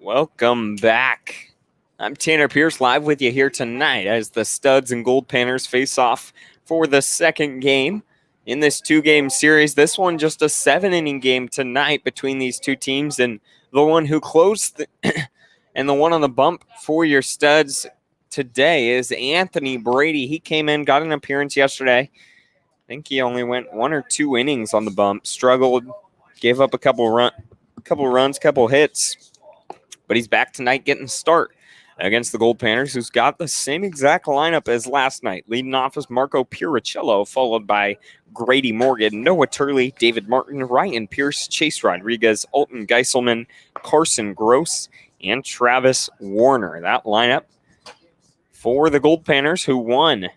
Welcome back. I'm Tanner Pierce, live with you here tonight as the Studs and Goldpanners face off for the second game in this two-game series. This one just a 7-inning game tonight between these two teams, and the one who closed and the one on the bump for your Studs today is Anthony Brady. He came in, got an appearance yesterday. I think he only went 1 or 2 innings on the bump, struggled, gave up a couple runs, couple hits. But he's back tonight getting a start against the Goldpanners, who's got the same exact lineup as last night. Leading off is Marco Puricello, followed by Grady Morgan, Noah Turley, David Martin, Ryan Pierce, Chase Rodriguez, Alton Geiselman, Carson Gross, and Travis Warner. That lineup for the Goldpanners, who won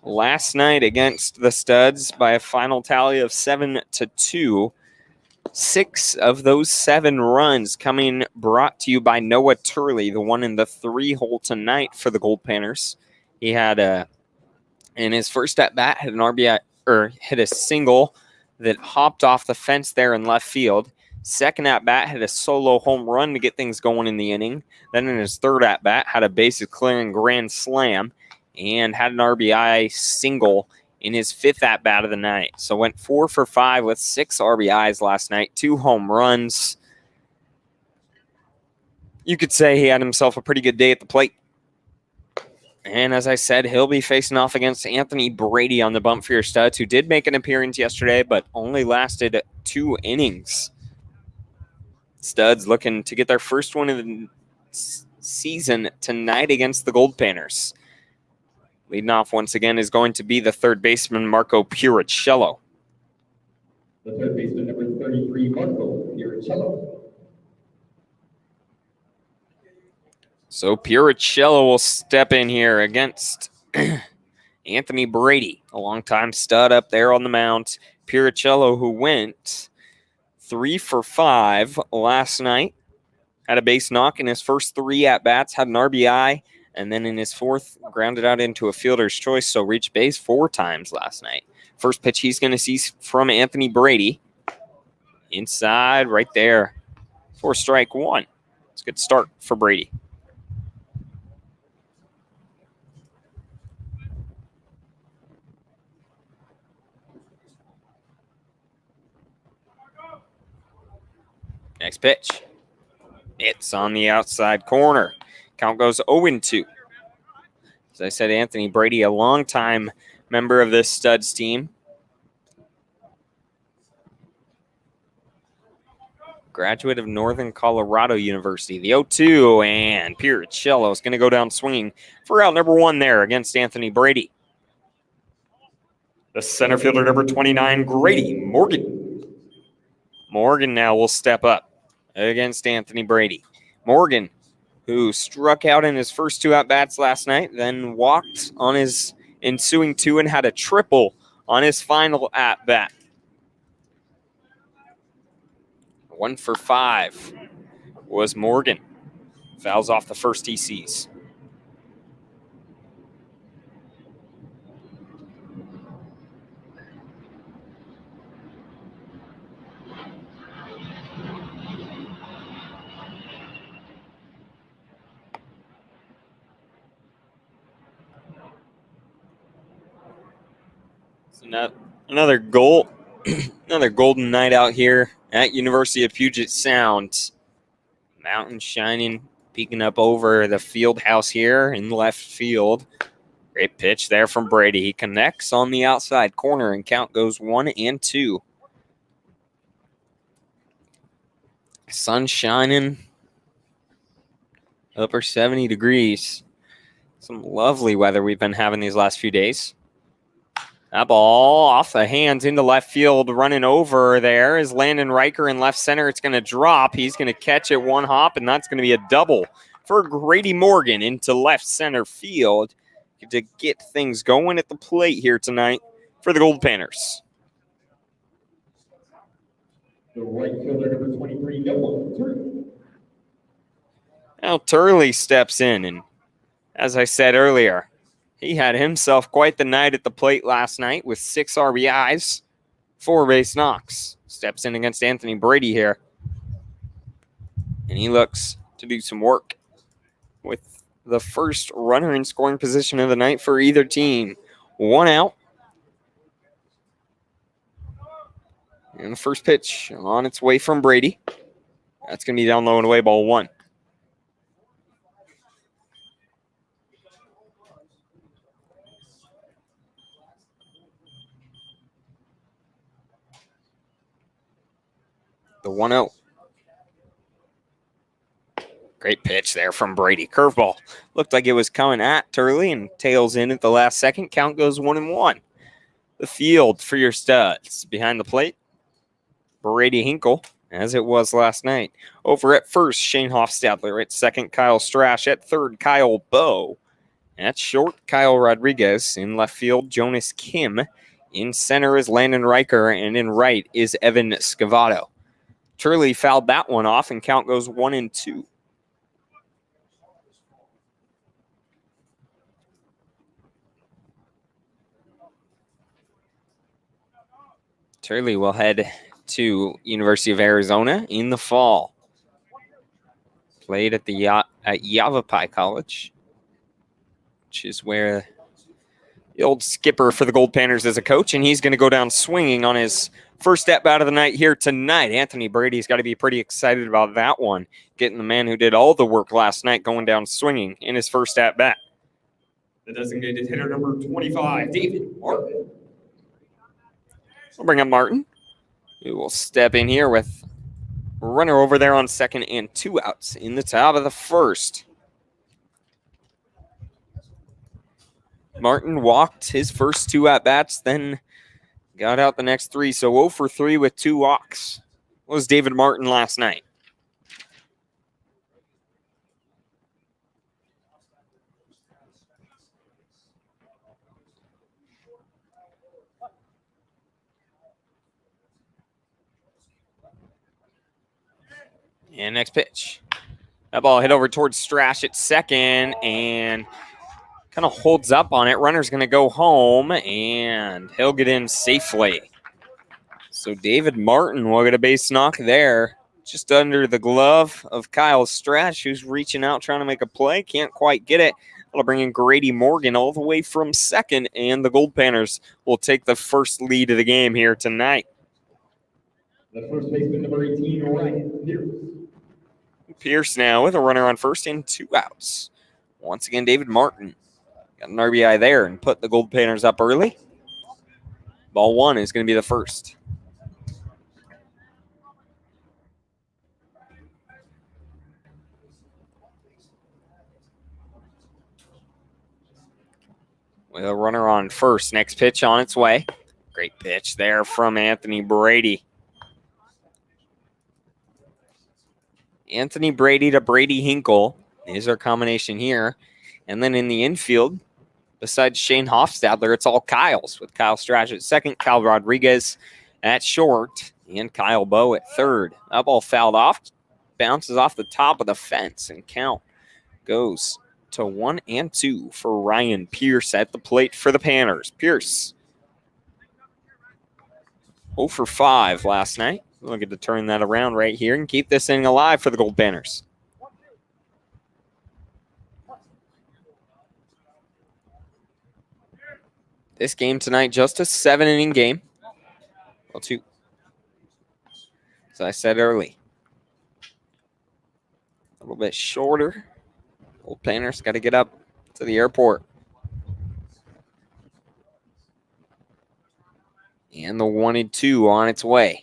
last night against the Studs by a final tally of 7-2. 6 of those 7 runs coming brought to you by Noah Turley, the one in the 3-hole tonight for the Goldpanners. He had in his first at bat had an RBI or hit a single that hopped off the fence there in left field. Second at bat had a solo home run to get things going in the inning. Then in his third at bat had a bases clearing grand slam and had an RBI single in his 5th at-bat of the night. So went 4 for 5 with 6 RBIs last night, 2 home runs. You could say he had himself a pretty good day at the plate. And as I said, he'll be facing off against Anthony Brady on the bump for your Studs, who did make an appearance yesterday, but only lasted 2 innings. Studs looking to get their first one of the season tonight against the Goldpanners. Leading off once again is going to be the third baseman, Marco Puricello. The third baseman, number 33, Marco Puricello. So Puricello will step in here against Anthony Brady, a longtime stud up there on the mound. Puricello, who went 3 for 5 last night, had a base knock in his first 3 at-bats, had an RBI, and then in his 4th, grounded out into a fielder's choice, so reached base 4 times last night. First pitch he's going to see from Anthony Brady. Inside, right there, for strike 1. It's a good start for Brady. Next pitch. It's on the outside corner. Count goes 0-2. As I said, Anthony Brady, a longtime member of this Studs team. Graduate of Northern Colorado University. The 0-2, and Puricello is going to go down swinging for out number 1 there against Anthony Brady. The center fielder, number 29, Grady Morgan. Morgan now will step up against Anthony Brady. Morgan, who struck out in his first 2 at-bats last night, then walked on his ensuing 2 and had a triple on his final at-bat. 1 for 5 was Morgan. Fouls off the first he sees. Another goal, another golden night out here at University of Puget Sound. Mountain shining, peeking up over the field house here in left field. Great pitch there from Brady. He connects on the outside corner, and count goes 1-2. Sun shining, upper 70 degrees. Some lovely weather we've been having these last few days. That ball off the hands into left field, running over there is Landon Riker in left center. It's going to drop. He's going to catch it 1 hop, and that's going to be a double for Grady Morgan into left center field to get things going at the plate here tonight for the Goldpanners. The right fielder, number 23, Noah Turley. Now Turley steps in, and as I said earlier, he had himself quite the night at the plate last night with 6 RBIs, 4 base knocks. Steps in against Anthony Brady here. And he looks to do some work with the first runner in scoring position of the night for either team. 1 out. And the first pitch on its way from Brady. That's going to be down low and away, ball 1. The 1-0. Great pitch there from Brady. Curveball. Looked like it was coming at Turley and tails in at the last second. Count goes 1-1. The field for your studs. Behind the plate, Brady Hinkle, as it was last night. Over at first, Shane Hofstadler. At second, Kyle Strash. At third, Kyle Bowe. At short, Kyle Rodriguez. In left field, Jonas Kim. In center is Landon Riker. And in right is Evan Scavato. Turley fouled that one off, and count goes 1-2. Turley will head to University of Arizona in the fall. Played at the at Yavapai College, which is where the old skipper for the Goldpanners is a coach, and he's going to go down swinging on his first at-bat of the night here tonight. Anthony Brady's got to be pretty excited about that one, getting the man who did all the work last night going down swinging in his first at-bat. The designated hitter number 25, David Martin. We'll bring up Martin, who will step in here with a runner over there on second and 2 outs in the top of the first. Martin walked his first 2 at-bats, then got out the next 3, so 0 for 3 with 2 walks was David Martin last night. And next pitch. That ball hit over towards Strash at second and kind of holds up on it. Runner's going to go home, and he'll get in safely. So David Martin will get a base knock there, just under the glove of Kyle Strash, who's reaching out trying to make a play. Can't quite get it. That'll bring in Grady Morgan all the way from second, and the Goldpanners will take the first lead of the game here tonight. The first baseman, number 18, Ryan Pierce. Pierce now with a runner on first and 2 outs. Once again, David Martin got an RBI there and put the Goldpanners up early. Ball 1 is going to be the first. With a runner on first. Next pitch on its way. Great pitch there from Anthony Brady. Anthony Brady to Brady Hinkle is our combination here. And then in the infield, besides Shane Hofstadler, it's all Kyles, with Kyle Strash at second, Kyle Rodriguez at short, and Kyle Bowe at third. That ball fouled off, bounces off the top of the fence, and count goes to 1-2 for Ryan Pierce at the plate for the Panners. Pierce 0 for 5 last night. Looking to turn that around right here and keep this inning alive for the Goldpanners. This game tonight, just a 7-inning game. Well, 2. As I said early. A little bit shorter. Goldpanners got to get up to the airport. And the 1-2 on its way.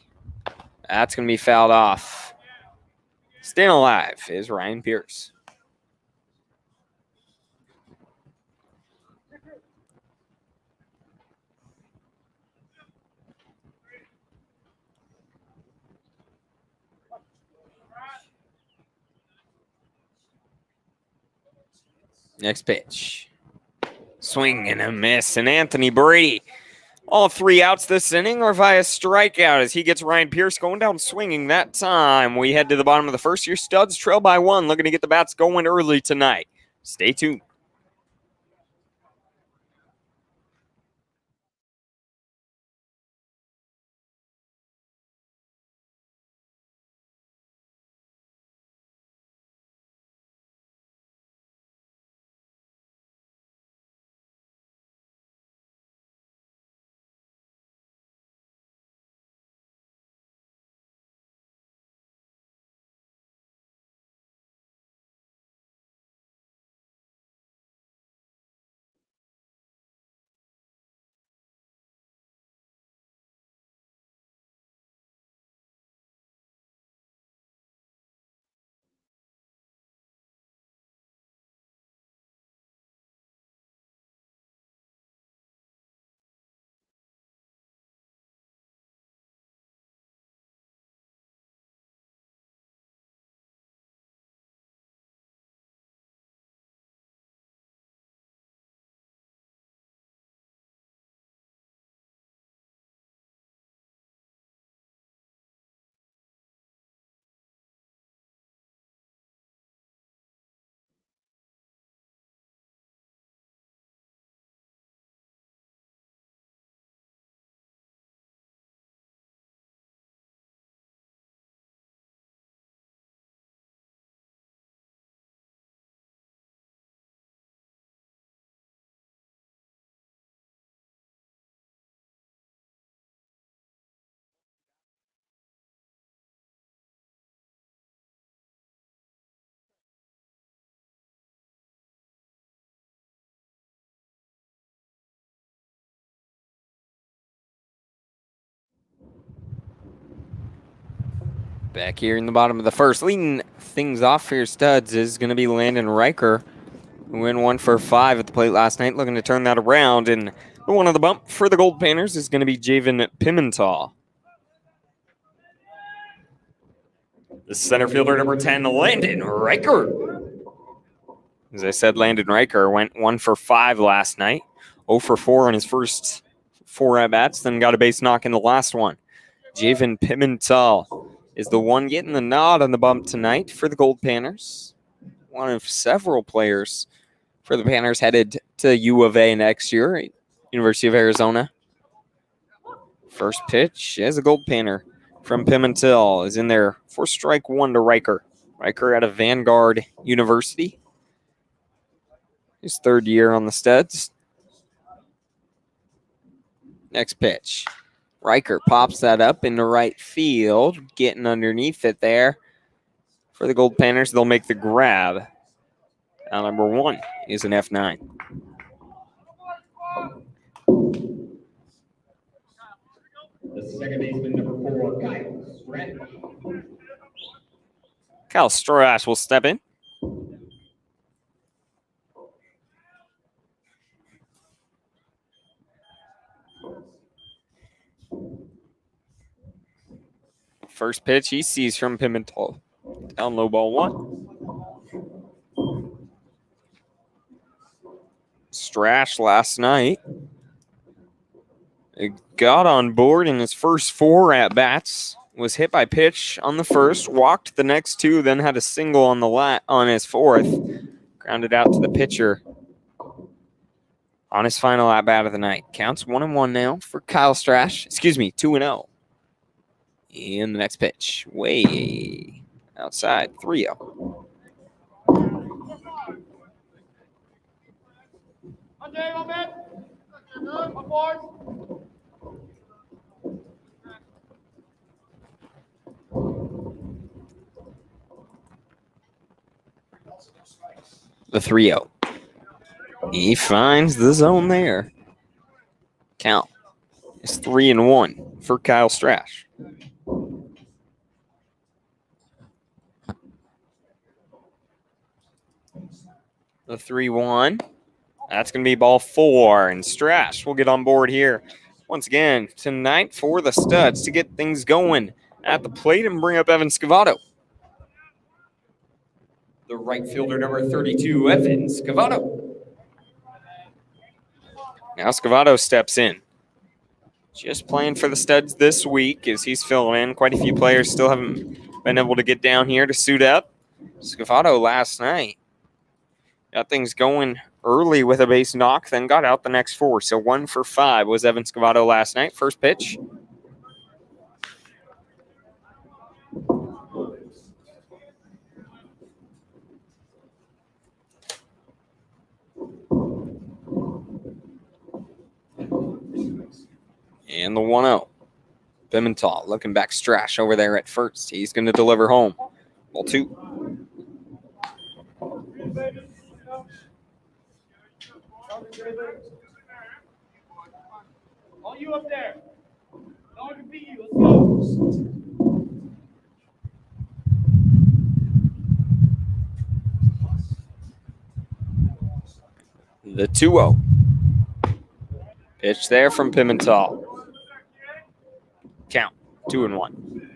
That's going to be fouled off. Staying alive is Ryan Pierce. Next pitch. Swing and a miss. And Anthony Brady, all 3 outs this inning are via strikeout as he gets Ryan Pierce going down swinging that time. We head to the bottom of the first. Your Studs trail by 1, looking to get the bats going early tonight. Stay tuned. Back here in the bottom of the first, leading things off for your Studs is going to be Landon Riker, who went 1 for 5 at the plate last night, looking to turn that around. And the one on the bump for the Goldpanners is going to be Javen Pimental. The center fielder, number 10, Landon Riker. As I said, Landon Riker went 1 for 5 last night, 0 for 4 on his first 4 at-bats, then got a base knock in the last one. Javen Pimental is the one getting the nod on the bump tonight for the Goldpanners. One of several players for the Panners headed to U of A next year, University of Arizona. First pitch as a Goldpanner from Pimental is in there for strike 1 to Riker. Riker out of Vanguard University. His 3rd year on the Studs. Next pitch. Riker pops that up into right field, getting underneath it there. For the Goldpanners, they'll make the grab. Now number 1 is an F9. The second baseman, number 4, Kyle Strash. Kyle Strash will step in. First pitch he sees from Pimental. Down low ball 1. Strash last night got on board in his first 4 at-bats. Was hit by pitch on the first, walked the next 2, then had a single on the on his 4th. Grounded out to the pitcher on his final at-bat of the night. Counts 1-1 now for Kyle Strash. Excuse me, 2-0. And the next pitch, way outside, 3-0. The 3-0. He finds the zone there. Count is 3-1 for Kyle Strash. The 3-1. That's going to be ball 4, and Strash will get on board here once again tonight for the Studs to get things going at the plate and bring up Evan Scavato. The right fielder, number 32, Evan Scavato. Now Scavato steps in. Just playing for the Studs this week as he's filling in. Quite a few players still haven't been able to get down here to suit up. Scavato last night got things going early with a base knock, then got out the next 4. So 1 for 5 was Evan Scavato last night. First pitch. And the 1-0. Pimental looking back, Strash over there at first. He's going to deliver home. Ball 2. All you up there. No one can beat you. Let's go. The 2-0. Pitch there from Pimental. Count 2-1.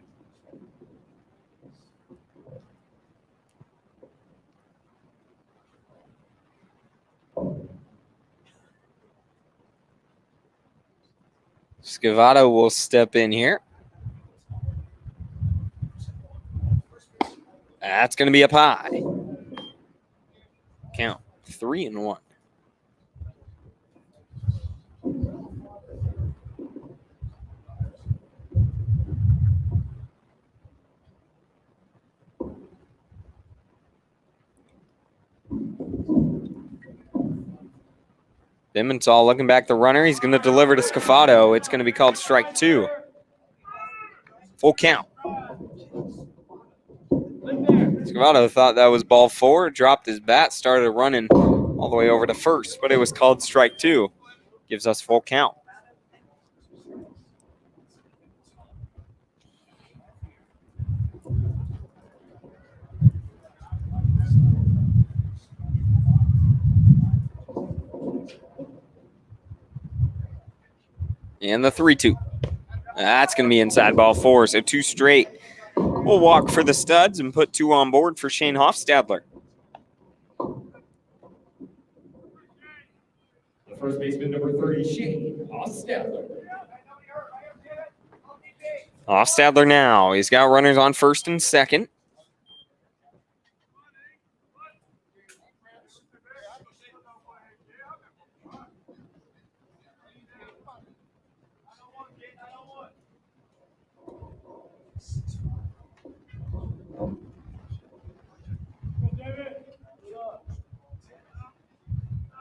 Scavato will step in here. That's going to be up high. Count 3-1. Pimental looking back the runner. He's going to deliver to Scavato. It's going to be called strike 2. Full count. Scavato thought that was ball 4, dropped his bat, started running all the way over to first, but it was called strike 2. Gives us full count. And the 3-2. That's going to be inside ball 4. So 2 straight. We'll walk for the studs and put 2 on board for Shane Hofstadler. The first baseman, number 30, Shane Hofstadler. Hofstadler now. He's got runners on first and second.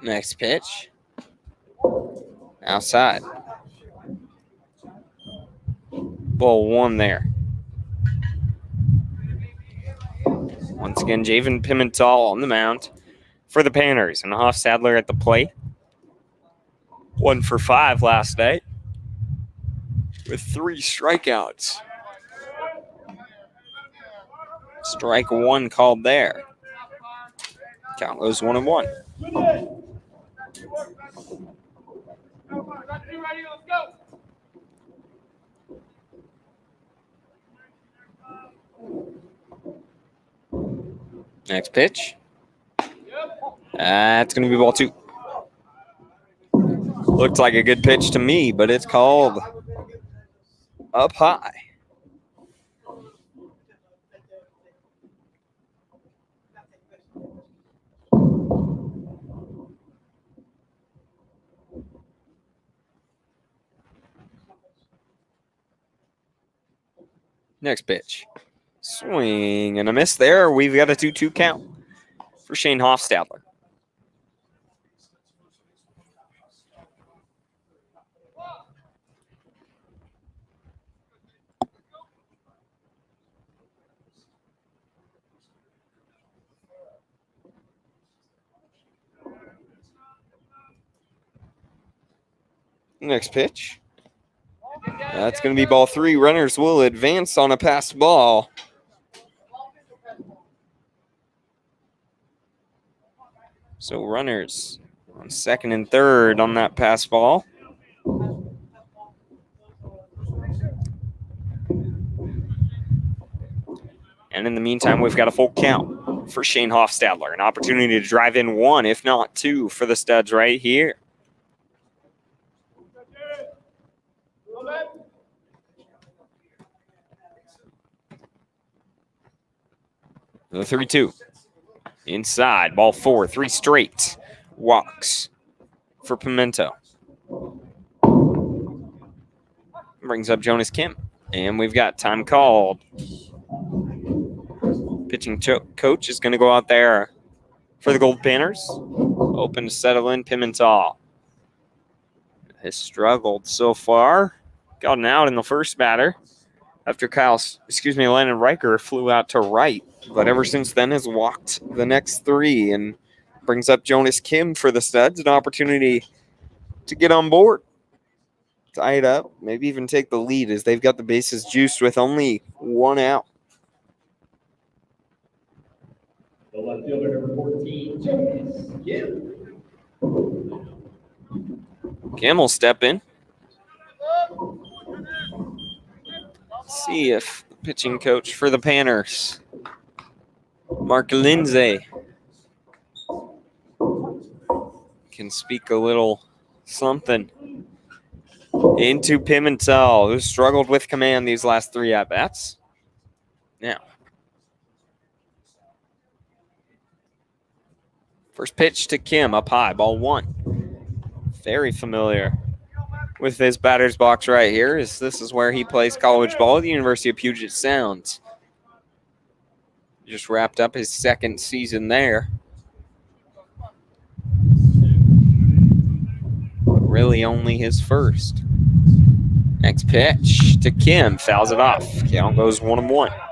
Next pitch. Outside. Ball 1 there. Once again, Javen Pimentel on the mound for the Panners. And Hofstadler at the plate. 1 for 5 last night with 3 strikeouts. Strike 1 called there. Count goes 1-1. Next pitch. That's going to be ball 2. Looked like a good pitch to me, but it's called up high. Next pitch. Swing and a miss there. We've got a 2-2 count for Shane Hofstadler. Next pitch. That's going to be ball 3. Runners will advance on a passed ball. So runners on second and third on that pass ball. And in the meantime, we've got a full count for Shane Hofstadler. An opportunity to drive in 1, if not 2, for the studs right here. The 3-2. Inside, ball 4, 3 straight. Walks for Pimento. Brings up Jonas Kim. And we've got time called. Pitching coach is going to go out there for the Goldpanners. Open to settle in Pimentel. Has struggled so far. Got an out in the first batter after Landon Riker flew out to right. But ever since then has walked the next 3 and brings up Jonas Kim for the studs. An opportunity to get on board. Tie it up. Maybe even take the lead as they've got the bases juiced with only 1 out. The left fielder, number 14, Jonas Kim. Kim will step in. See if the pitching coach for the Panners, Mark Lindsay, can speak a little something into Pimentel, who struggled with command these last 3 at-bats. Now, first pitch to Kim, up high, ball 1. Very familiar with his batter's box right here, as this is where he plays college ball at the University of Puget Sound. Just wrapped up his 2nd season there. But really only his 1st. Next pitch to Kim, fouls it off. Count goes 1-1.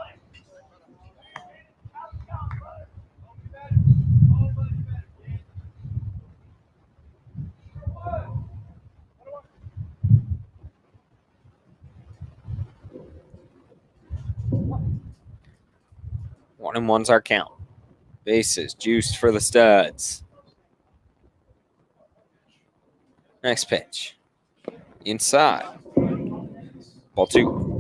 One and one's our count. Bases juiced for the studs. Next pitch. inside. Ball 2.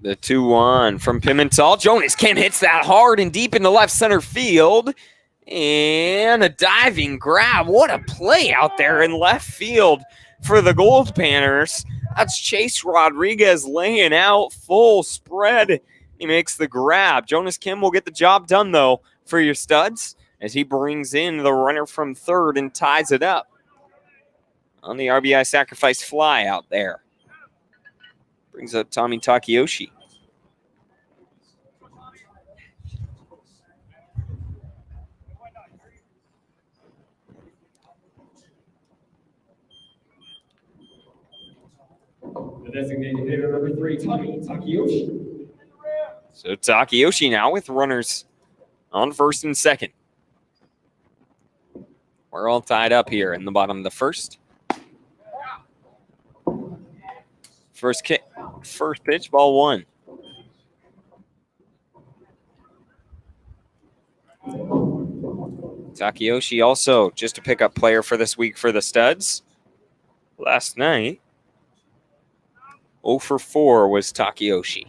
The 2-1 from Pimentel. Jonas Kim hits that hard and deep into left center field. And a diving grab. What a play out there in left field for the Goldpanners. That's Chase Rodriguez laying out full spread. He makes the grab. Jonas Kim will get the job done, though, for your Studs as he brings in the runner from third and ties it up on the RBI sacrifice fly out there. Brings up Tommy Takayoshi. The designated hitter number 3, Tommy Takayoshi. So Takayoshi now with runners on first and second. We're all tied up here in the bottom of the first. First kick, first pitch, ball 1. Takayoshi also just a pickup player for this week for the Studs. Last night, 0 for 4 was Takayoshi.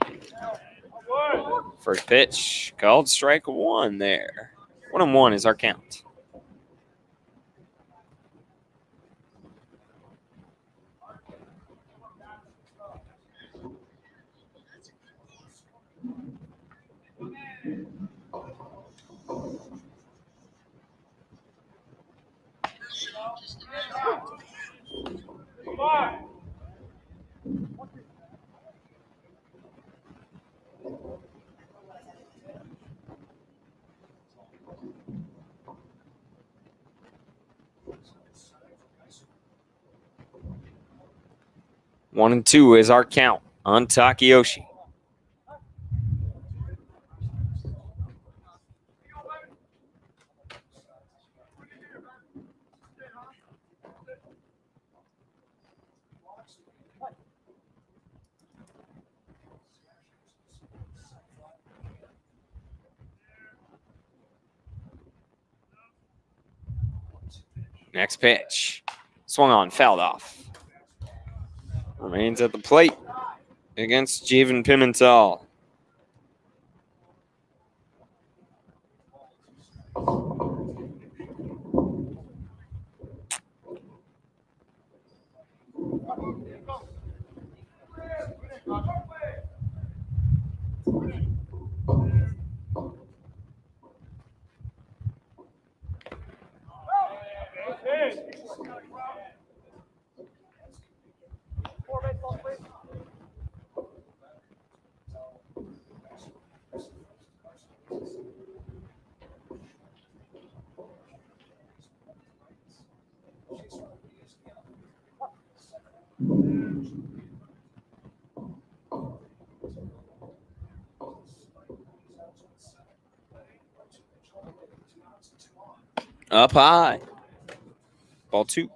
First pitch, called strike 1 there. 1-1 is our count. One and 2 is our count on Takayoshi. Next pitch. Swung on, fouled off. Remains at the plate against Javen Pimentel. Up high. Ball 2.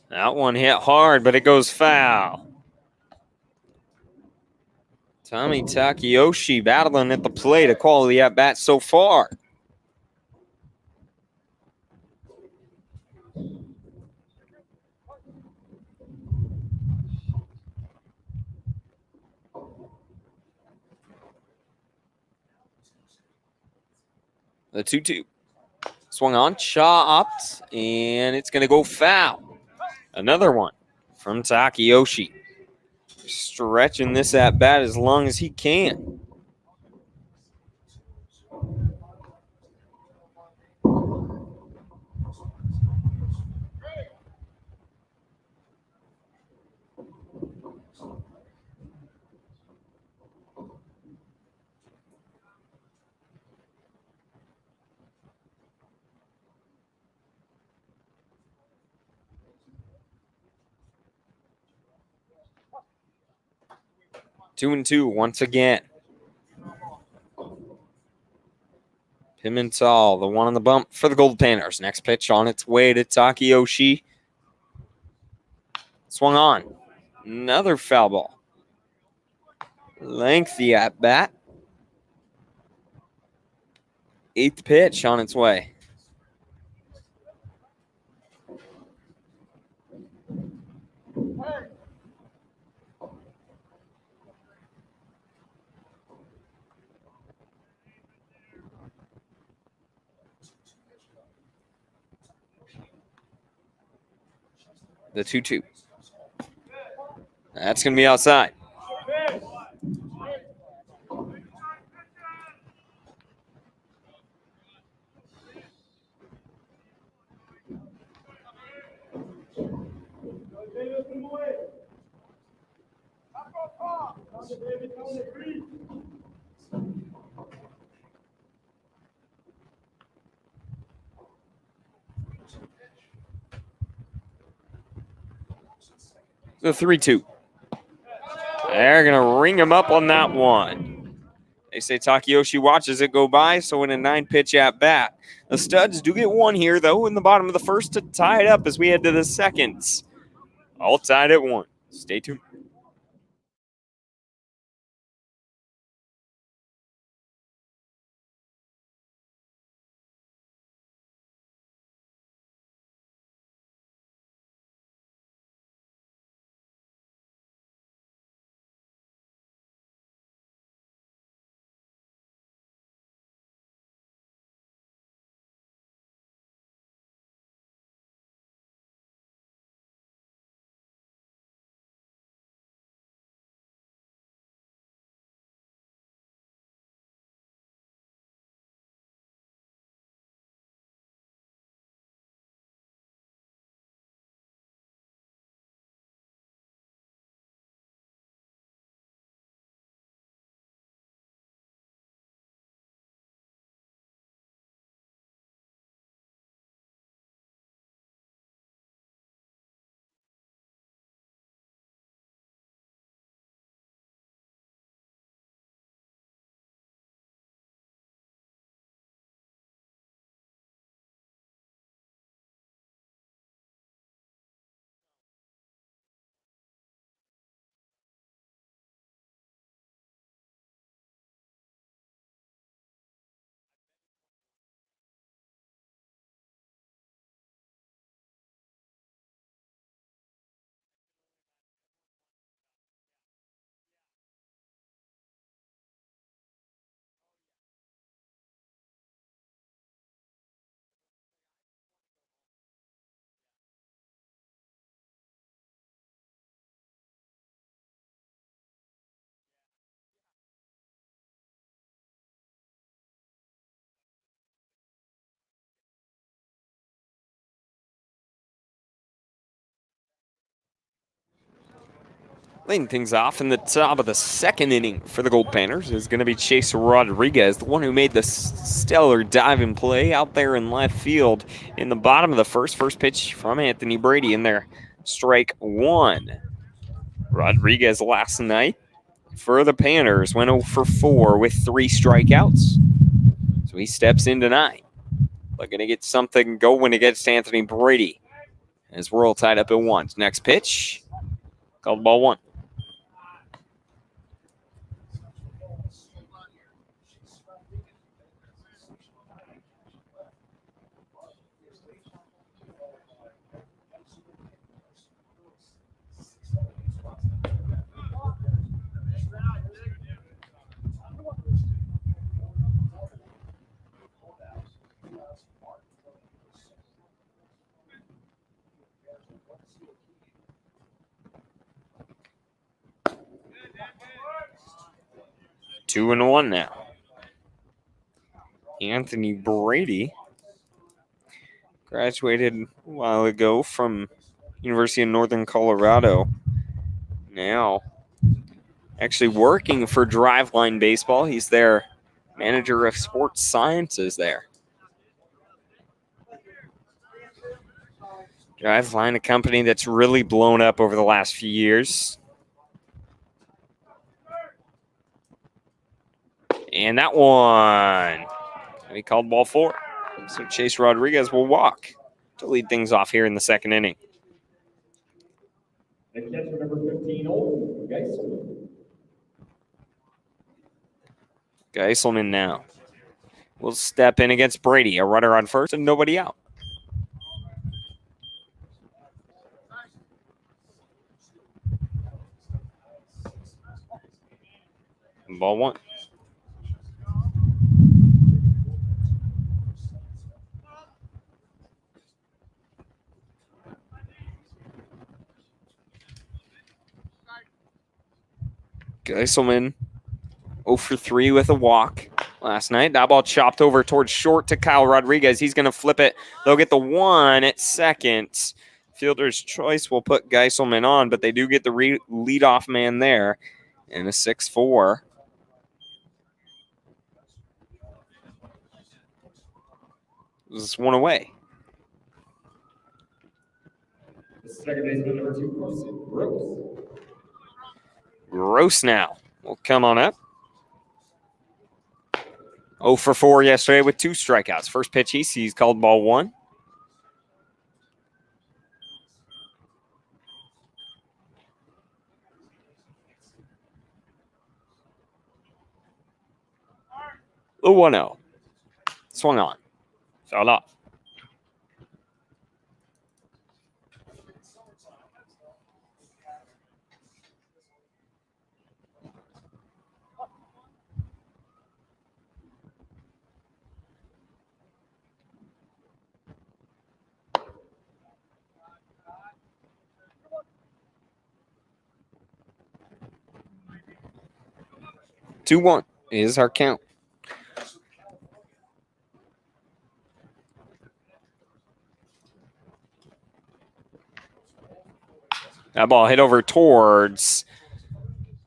That one hit hard, but it goes foul. Tommy Takayoshi battling at the plate. A quality at bat so far. The 2-2. Swung on, chopped, and it's going to go foul. Another one from Takayoshi. Stretching this at bat as long as he can. 2-2 once again. Pimental, the one on the bump for the Goldpanners. Next pitch on its way to Takeyoshi. Swung on. Another foul ball. Lengthy at bat. 8th pitch on its way. The 2-2. That's going to be outside. The 3-2. They're going to ring him up on that one. They say Takeyoshi watches it go by, so in a 9-pitch at bat. The Studs do get one here, though, in the bottom of the first to tie it up as we head to the second. All tied at 1. Stay tuned. Leading things off in the top of the second inning for the Goldpanners is going to be Chase Rodriguez, the one who made the stellar diving play out there in left field in the bottom of the first. First pitch from Anthony Brady in there. Strike 1. Rodriguez last night for the Panners went 0 for 4 with 3 strikeouts. So he steps in tonight. Looking to get something going against Anthony Brady as we're all tied up at 1. Next pitch, called ball 1. Two and 1 now. Anthony Brady graduated a while ago from University of Northern Colorado. Now actually working for Driveline Baseball. He's their manager of sports sciences there. Driveline, a company that's really blown up over the last few years. And that one, he called ball 4. So Chase Rodriguez will walk to lead things off here in the second inning. The catcher number 15, Old Geiselman. Geiselman now will step in against Brady. A runner on first and nobody out. Ball 1. Geiselman 0 for 3 with a walk last night. That ball chopped over towards short to Kyle Rodriguez. He's going to flip it. They'll get the 1 at second. Fielder's choice will put Geiselman on, but they do get the leadoff man there in a 6-4. This is 1 away. The second baseman number 2, Gross. Gross now will come on up. 0 for 4 yesterday with 2 strikeouts. First pitch he sees called ball 1. The 1-0. Swung on. Fouled off. Two one is our count. That ball hit over towards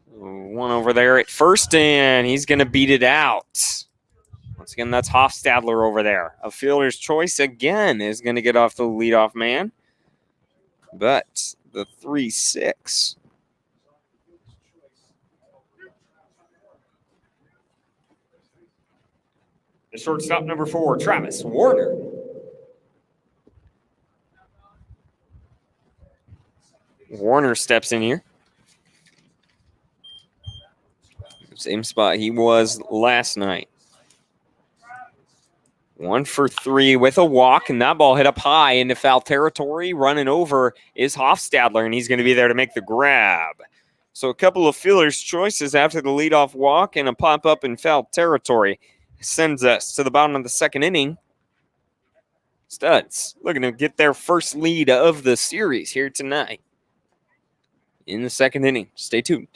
one over there at first, and he's going to beat it out. Once again, that's Hofstadler over there. A fielder's choice again is going to get off the leadoff man. But the 3-6. The shortstop number 4, Travis Warner. Warner steps in here. Same spot he was last night. 1 for 3 with a walk, and that ball hit up high into foul territory. Running over is Hofstadler, and he's going to be there to make the grab. So a couple of fielders' choices after the leadoff walk and a pop-up in foul territory sends us to the bottom of the second inning. Studs looking to get their first lead of the series here tonight in the second inning. Stay tuned.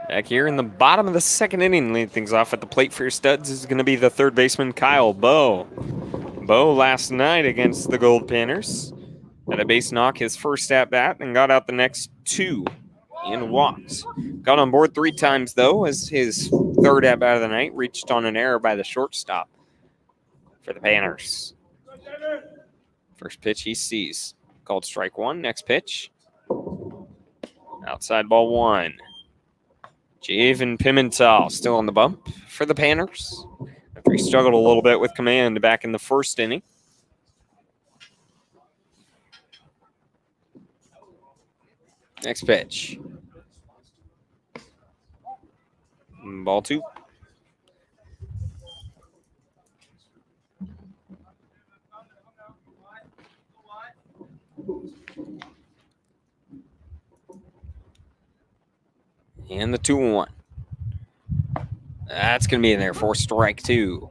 Back here in the bottom of the second inning, leading things off at the plate for your Studs is going to be the third baseman, Kyle Bowe. Bowe last night against the Goldpanners had a base knock his first at-bat and got out the next two in walks. Got on board 3 times, though, as his third at-bat of the night reached on an error by the shortstop for the Panners. First pitch he sees. Called strike 1. Next pitch. Outside ball 1. Javen Pimentel still on the bump for the Panners after he struggled a little bit with command back in the first inning. Next pitch. Ball 2. And the 2-1. That's going to be in there for strike 2.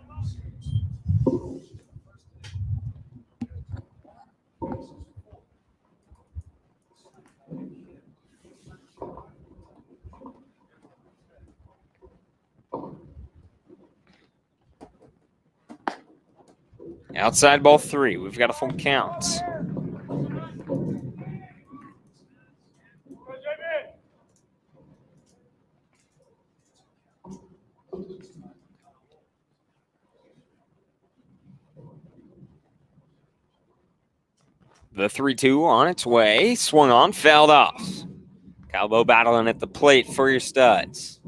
Outside ball 3. We've got a full count. The 3-2 on its way. Swung on, fouled off. Kyle Bowe battling at the plate for your Studs.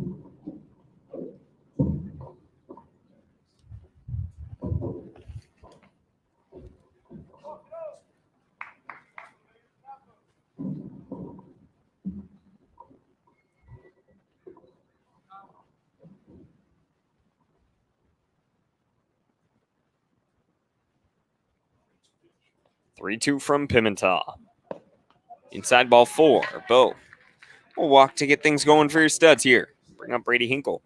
Three-two from Pimentel. Inside ball 4. Bowe will walk to get things going for your Studs here. Bring up Brady Hinkle.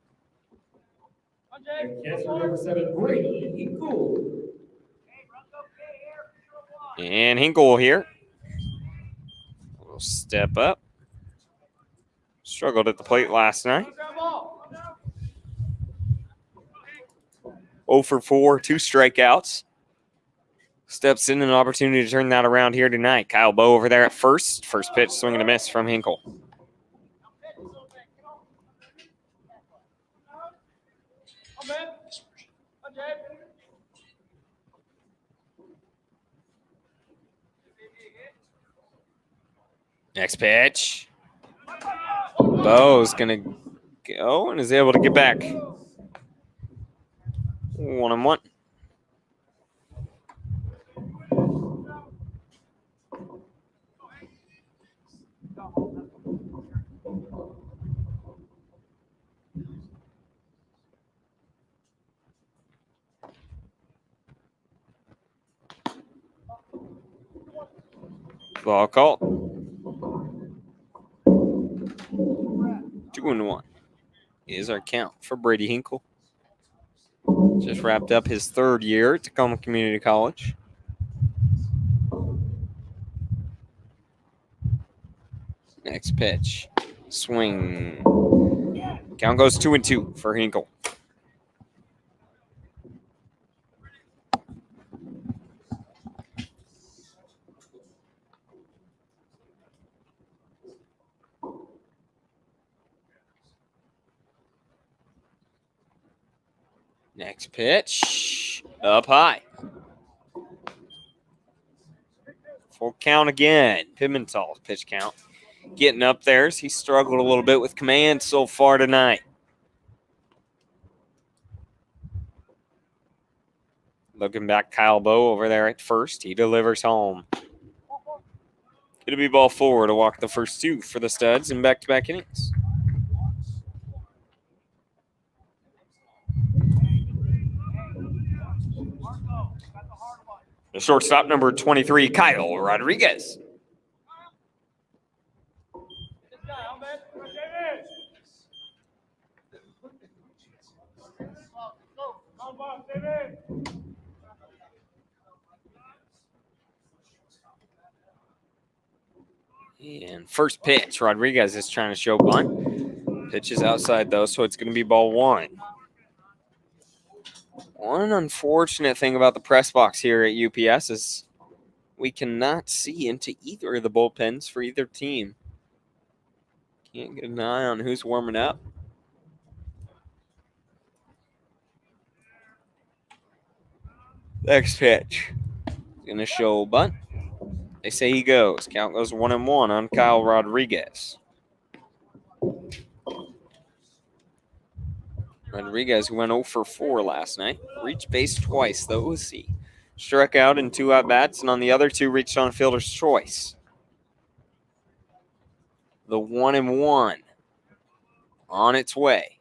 Catcher number 7, Brady Hinkle. And Hinkle here will step up. Struggled at the plate last night. 0 for 4, 2 strikeouts. Steps in an opportunity to turn that around here tonight. Kyle Bowe over there at first. First pitch, swing and a miss from Hinkle. Next pitch. Bowe's going to go and is able to get back. 1-1. Ball called. 2-1 is our count for Brady Hinkle. Just wrapped up his 3rd year at Tacoma Community College. Next pitch. Swing. Count goes 2-2 for Hinkle. Next pitch, up high. Full count again. Pimentel's pitch count getting up there as he struggled a little bit with command so far tonight. Looking back, Kyle Bowe over there at first. He delivers home. It'll be ball 4 to walk the first 2 for the Studs in back-to-back innings. The shortstop, number 23, Kyle Rodriguez. And first pitch, Rodriguez is trying to show bunt. Pitch is outside, though, so it's going to be ball one. One unfortunate thing about the press box here at UPS is we cannot see into either of the bullpens for either team. Can't get an eye on who's warming up. Next pitch. Going to show bunt. They say he goes. Count goes 1-1 on Kyle Rodriguez. Rodriguez, who went 0 for 4 last night, reached base twice, though. He struck out in 2 at-bats, and on the other 2 reached on fielder's choice. The 1-1 on its way.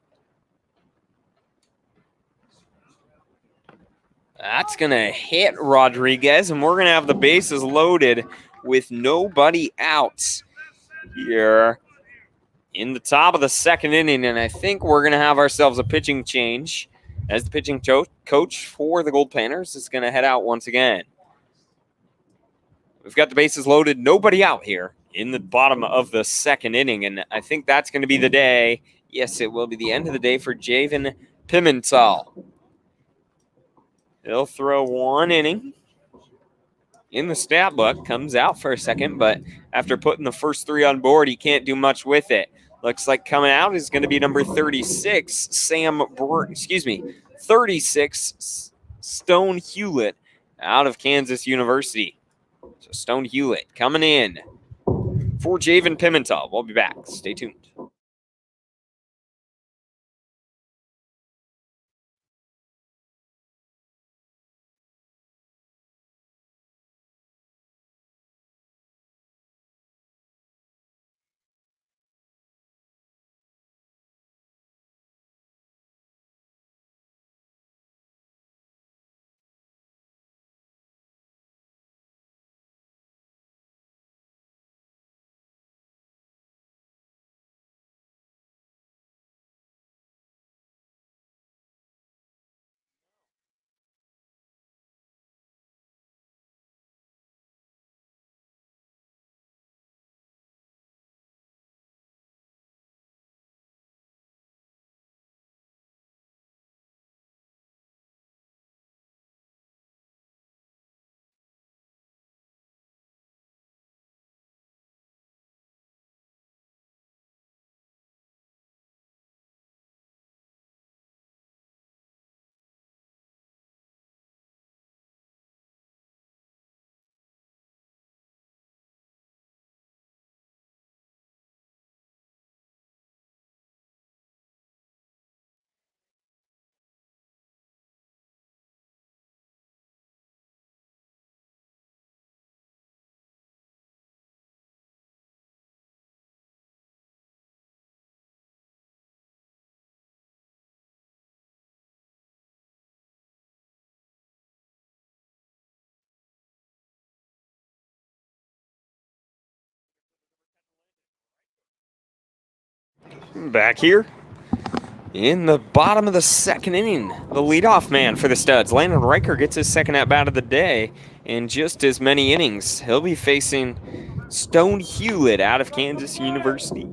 That's going to hit Rodriguez, and we're going to have the bases loaded with nobody out here in the top of the second inning, and I think we're going to have ourselves a pitching change as the pitching coach for the Goldpanners is going to head out once again. We've got the bases loaded, nobody out here in the bottom of the second inning, and I think that's going to be the day. Yes, it will be the end of the day for Javen Pimentel. He'll throw 1 inning in the stat book, comes out for a second, but after putting the first 3 on board, he can't do much with it. Looks like coming out is going to be number 36, 36, Stone Hewlett out of Kansas University. So Stone Hewlett coming in for Javen Pimentel. We'll be back. Stay tuned. Back here in the bottom of the second inning, the leadoff man for the Studs, Landon Riker, gets his second at-bat of the day in just as many innings. He'll be facing Stone Hewlett out of Kansas University.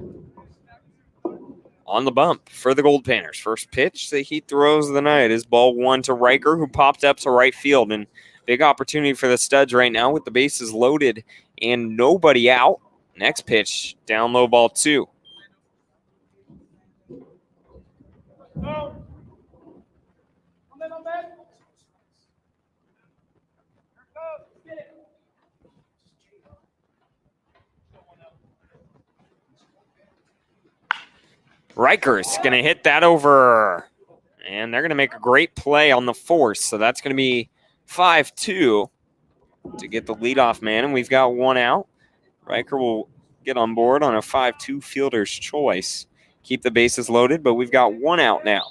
On the bump for the Goldpanners. First pitch that he throws of the night is ball 1 to Riker, who popped up to right field. And big opportunity for the Studs right now with the bases loaded and nobody out. Next pitch, down low, ball 2. Riker's going to hit that over, and they're going to make a great play on the force. So that's going to be 5-2 to get the leadoff man, and we've got 1 out. Riker will get on board on a 5-2 fielder's choice. Keep the bases loaded, but we've got 1 out now.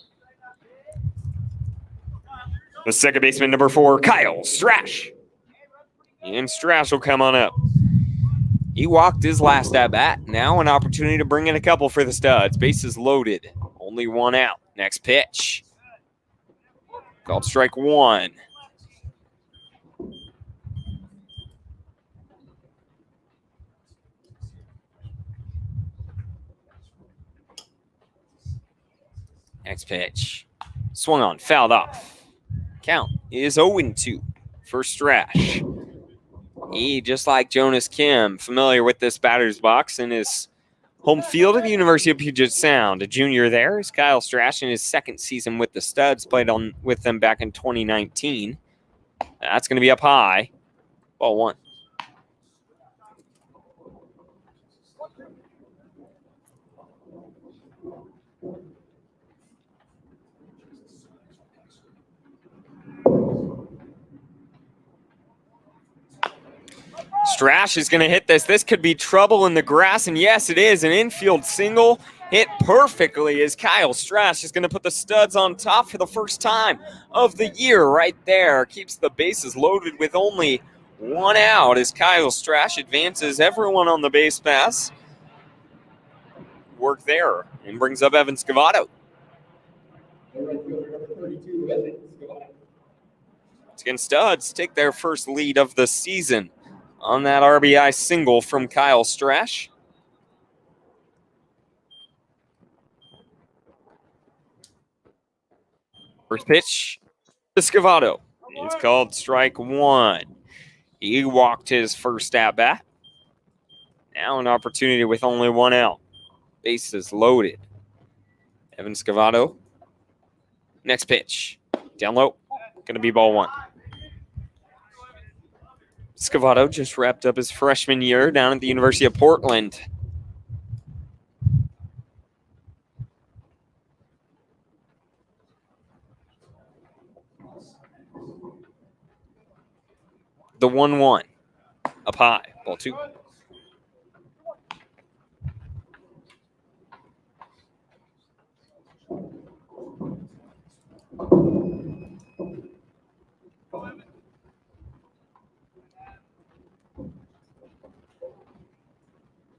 The second baseman, number 4, Kyle Strash. And Strash will come on up. He walked his last at-bat. Now an opportunity to bring in a couple for the Studs. Bases loaded. Only 1 out. Next pitch. Called strike 1. Next pitch. Swung on, fouled off. Count is 0-2 for Strash. He, just like Jonas Kim, familiar with this batter's box in his home field of the University of Puget Sound. A junior there is Kyle Strash in his second season with the Studs. Played on with them back in 2019. That's going to be up high. Ball 1. Strash is going to hit this. This could be trouble in the grass, and yes, it is. An infield single hit perfectly as Kyle Strash is going to put the Studs on top for the first time of the year right there. Keeps the bases loaded with only 1 out as Kyle Strash advances everyone on the base pass. Work there and brings up Evan Scavato. Again, Studs take their first lead of the season on that RBI single from Kyle Strash. First pitch to Scavato. It's called strike 1. He walked his first at bat. Now an opportunity with only 1 out. Bases loaded. Evan Scavato. Next pitch. Down low. Going to be ball 1. Scavato just wrapped up his freshman year down at the University of Portland. The 1-1. Up high. Ball 2.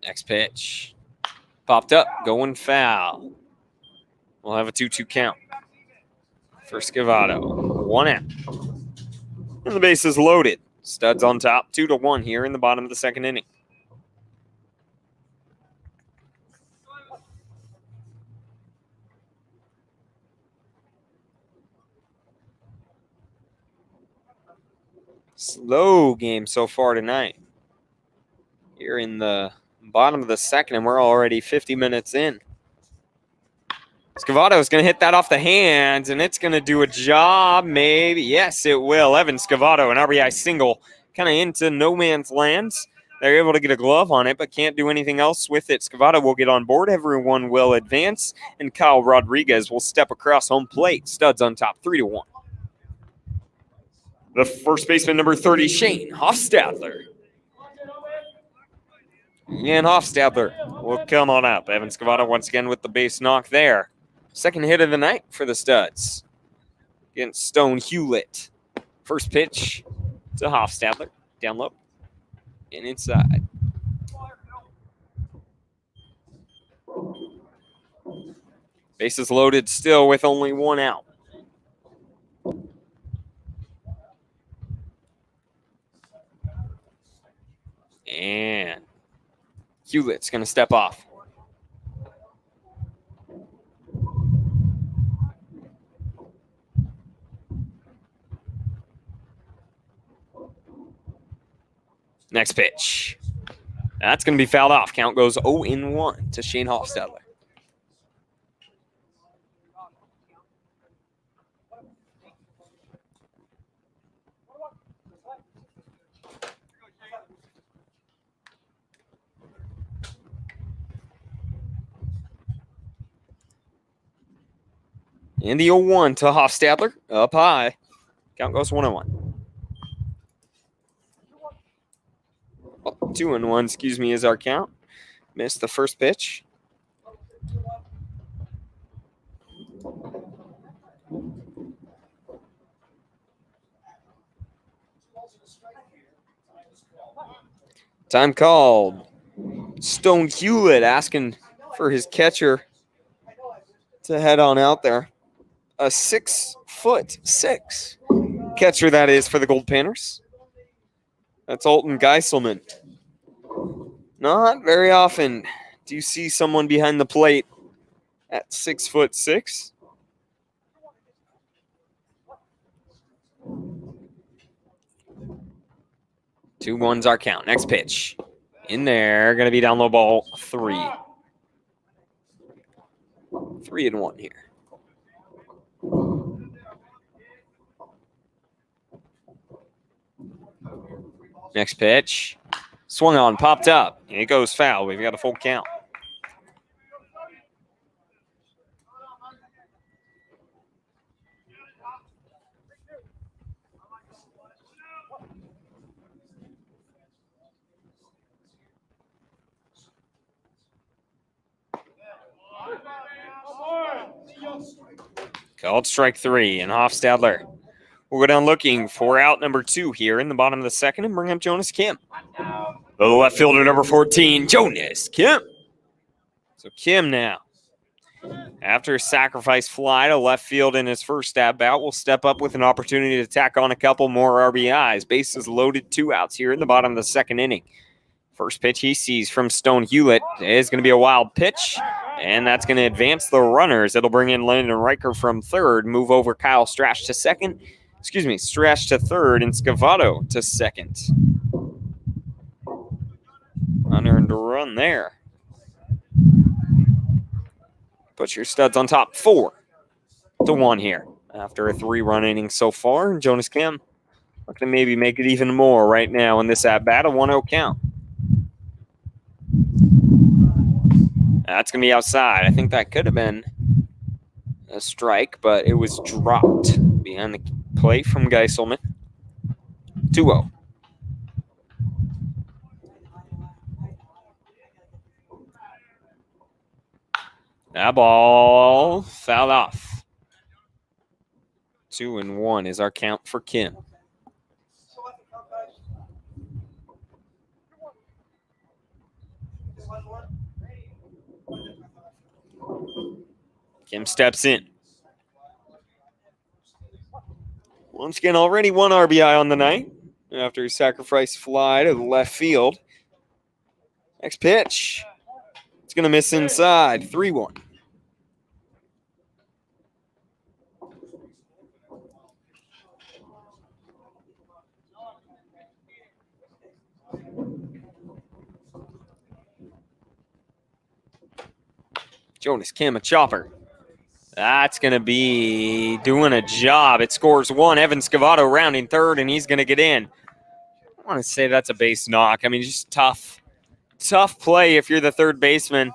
Next pitch. Popped up. Going foul. We'll have a 2-2 count for Scavato. 1 out. And the base is loaded. Studs on top. 2-1 here in the bottom of the second inning. Slow game so far tonight. Here in the bottom of the second, and we're already 50 minutes in. Scavato is going to hit that off the hands, and it's going to do a job, maybe. Yes, it will. Evan Scavato, an RBI single, kind of into no man's lands. They're able to get a glove on it, but can't do anything else with it. Scavato will get on board. Everyone will advance, and Kyle Rodriguez will step across home plate. Studs on top, 3-1. The first baseman, number 30, Shane Hofstadler. And Hofstadler will come on up. Evan Scavato once again with the base knock there. Second hit of the night for the Studs against Stone Hewlett. First pitch to Hofstadler. Down low and inside. Bases loaded still with only 1 out. And Hewlett's going to step off. Next pitch. That's going to be fouled off. Count goes 0-1 to Shane Hofstadler. And the 0-1 to Hofstadler. Up high. Count goes 1-1. 2-1, excuse me, is our count. Missed the first pitch. Time called. Stone Hewlett asking for his catcher to head on out there. A 6'6" catcher that is for the Goldpanners. That's Alton Geiselman. Not very often do you see someone behind the plate at 6'6". 2-1's our count. Next pitch. In there, going to be down low ball 3. 3-1 here. Next pitch. Swung on, popped up. It goes foul. We've got a full count. Called strike 3, and Hofstadler will go down looking for out number 2 here in the bottom of the second and bring up Jonas Kim. The left fielder, number 14, Jonas Kim. So Kim now, after a sacrifice fly to left field in his first at-bat, will step up with an opportunity to tack on a couple more RBIs. Bases loaded, 2 outs here in the bottom of the second inning. First pitch he sees from Stone Hewlett is going to be a wild pitch, and that's going to advance the runners. It'll bring in Landon Riker from third, move over Kyle Strash to second. Strash to third, and Scavato to second. Unearned run there. Put your studs on top, 4-1 here. After a 3-run inning so far, Jonas Kim looking to maybe make it even more right now in this at-bat, a 1-0 count. That's going to be outside. I think that could have been a strike, but it was dropped behind the plate from Geiselman. 2-0. That ball fouled off. 2-1 is our count for Kim. Kim steps in. Once again, already 1 RBI on the night after a sacrifice fly to the left field. Next pitch. It's going to miss inside. 3-1. Jonas Kim, a chopper. That's going to be doing a job. It scores 1. Evan Scavato rounding third, and he's going to get in. I want to say that's a base knock. I mean, just tough play if you're the third baseman.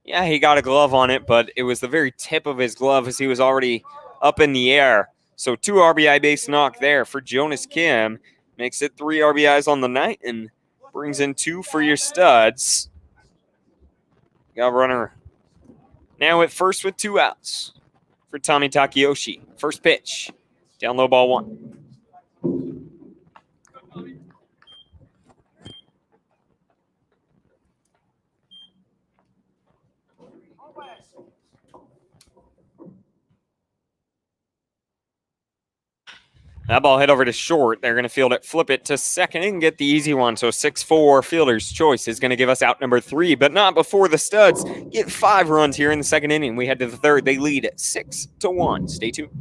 Yeah, he got a glove on it, but it was the very tip of his glove as he was already up in the air. So 2 RBI base knock there for Jonas Kim. Makes it 3 RBIs on the night and brings in 2 for your studs. Got a runner now at first with 2 outs for Tommy Takeyoshi. First pitch, down low ball 1. That ball hit over to short. They're going to field it, flip it to second, and get the easy one. So 6-4 fielder's choice is going to give us out number 3, but not before the studs get 5 runs here in the second inning. We head to the third. They lead at 6-1. Stay tuned.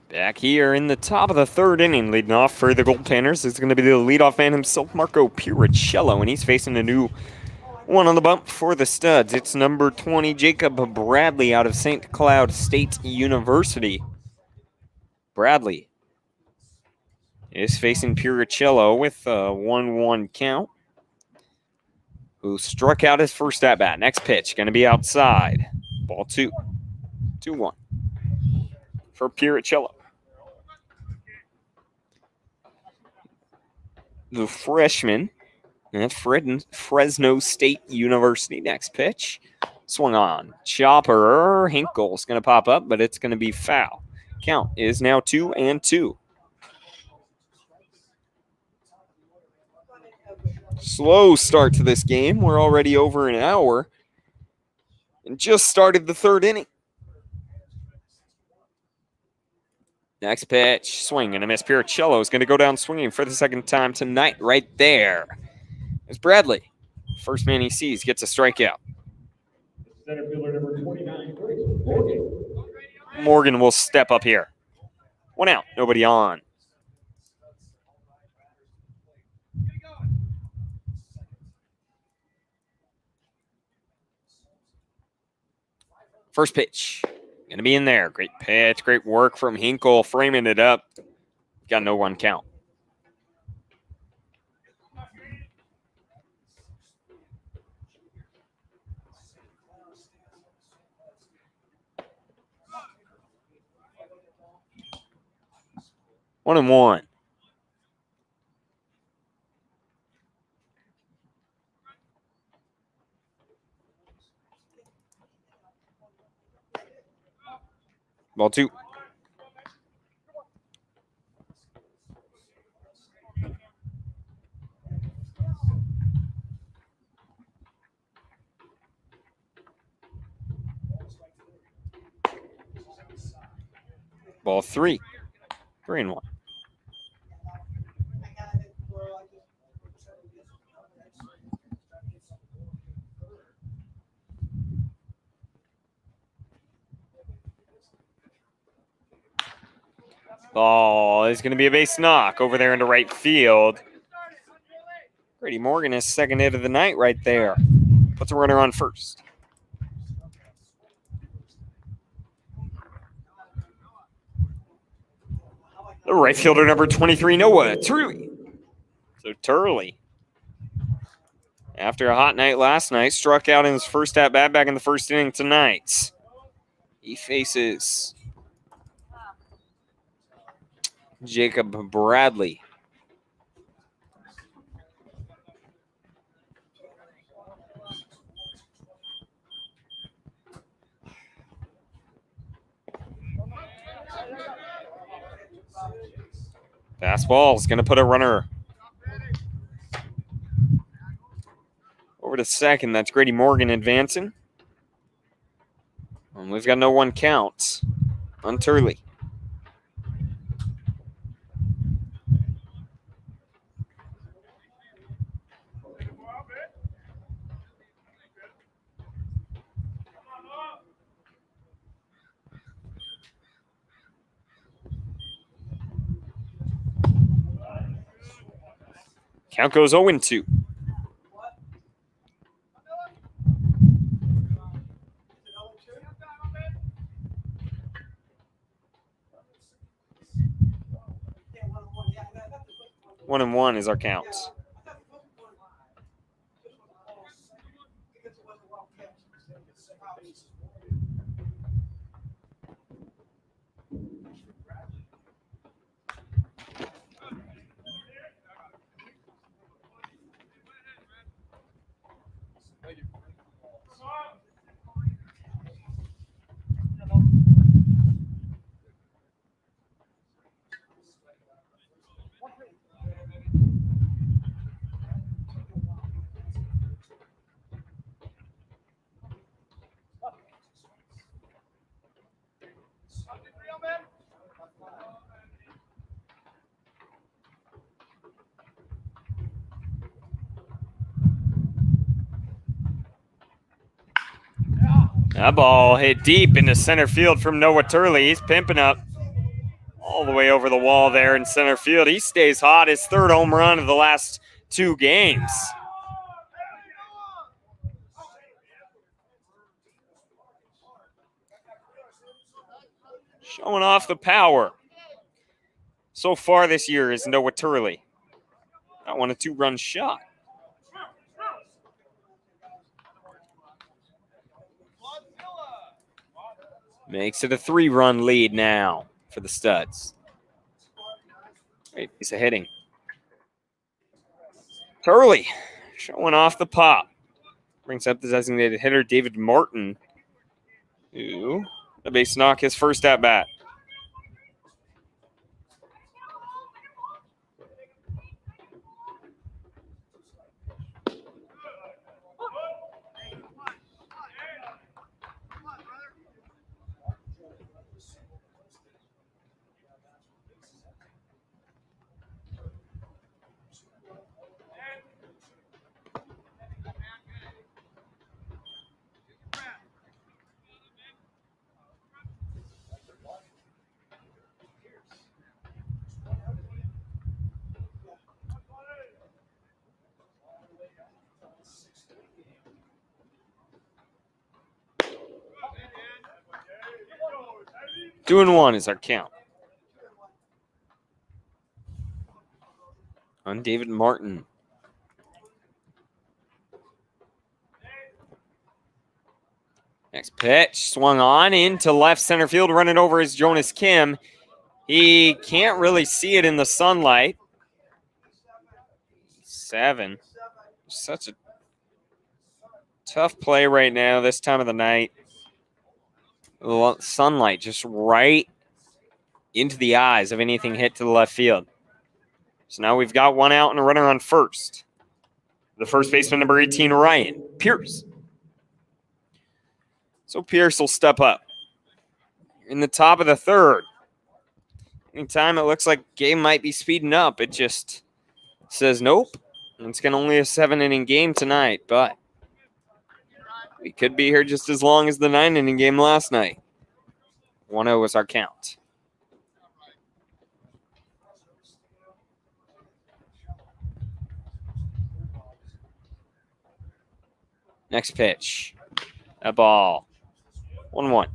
Back here in the top of the third inning, leading off for the Goldpanners is going to be the leadoff man himself, Marco Piricello, and he's facing a new one on the bump for the Studs. It's number 20, Jacob Bradley out of St. Cloud State University. Bradley is facing Piricello with a 1-1 count, who struck out his first at-bat. Next pitch, going to be outside. Ball 2. 2-1 for Piricello. The freshman at Fresno State University. Next pitch. Swung on. Chopper. Hinkle's going to pop up, but it's going to be foul. Count is now 2-2. Slow start to this game. We're already over an hour and just started the third inning. Next pitch, swing and a miss. Piricello is going to go down swinging for the second time tonight right there. As Bradley, first man he sees, gets a strikeout. Center fielder number 29, Morgan. Morgan will step up here. 1 out, nobody on. First pitch. Going to be in there. Great pitch. Great work from Hinkle, framing it up. Got no 1 count. One and one. Ball 2. Ball 3. 3-1. Ball is going to be a base knock over there into right field. Grady Morgan, his second hit of the night right there. Puts a runner on first. The right fielder, number 23, Noah Turley. So Turley, after a hot night last night, struck out in his first at-bat back in the first inning tonight. He faces Jacob Bradley. Fastball is going to put a runner over to second. That's Grady Morgan advancing. And we've got no 1 count on Turley. Count goes 0-2. One and one is our count. That ball hit deep into center field from Noah Turley. He's pimping up all the way over the wall there in center field. He stays hot. His third home run of the last 2 games. Showing off the power. So far this year is Noah Turley. That one a 2-run shot. Makes it a 3-run lead now for the Studs. Great piece of hitting. Turley showing off the pop. Brings up the designated hitter, David Martin, who the base knock his first at bat. Two and one is our count. On David Martin. Next pitch, swung on into left center field, running over is Jonas Kim. He can't really see it in the sunlight. 7. Such a tough play right now this time of the night. Sunlight just right into the eyes of anything hit to the left field. So now we've got 1 out and a runner on first. The first baseman, number 18, Ryan Pierce. So Pierce will step up. In the top of the third. Anytime it looks like game might be speeding up, it just says nope. It's going to only a 7-inning game tonight, but we could be here just as long as the 9-inning game last night. 1-0 was our count. Next pitch. A ball. 1-1.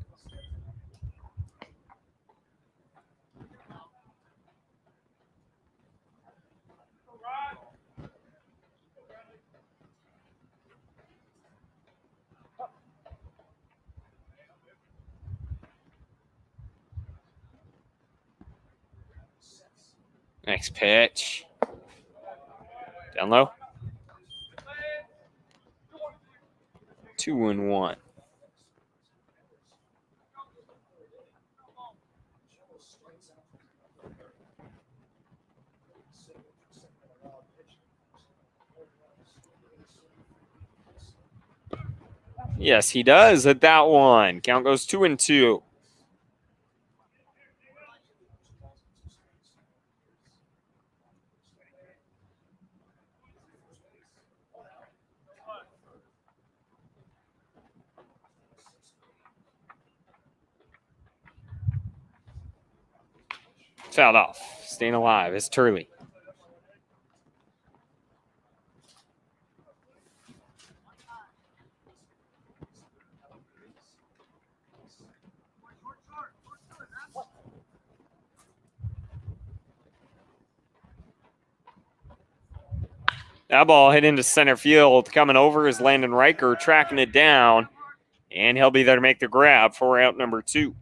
Next pitch. Down low. 2-1. Yes, he does at that one. Count goes 2-2. Fouled off. Staying alive is Turley. That ball hit into center field. Coming over is Landon Riker, tracking it down. And he'll be there to make the grab for out number 2.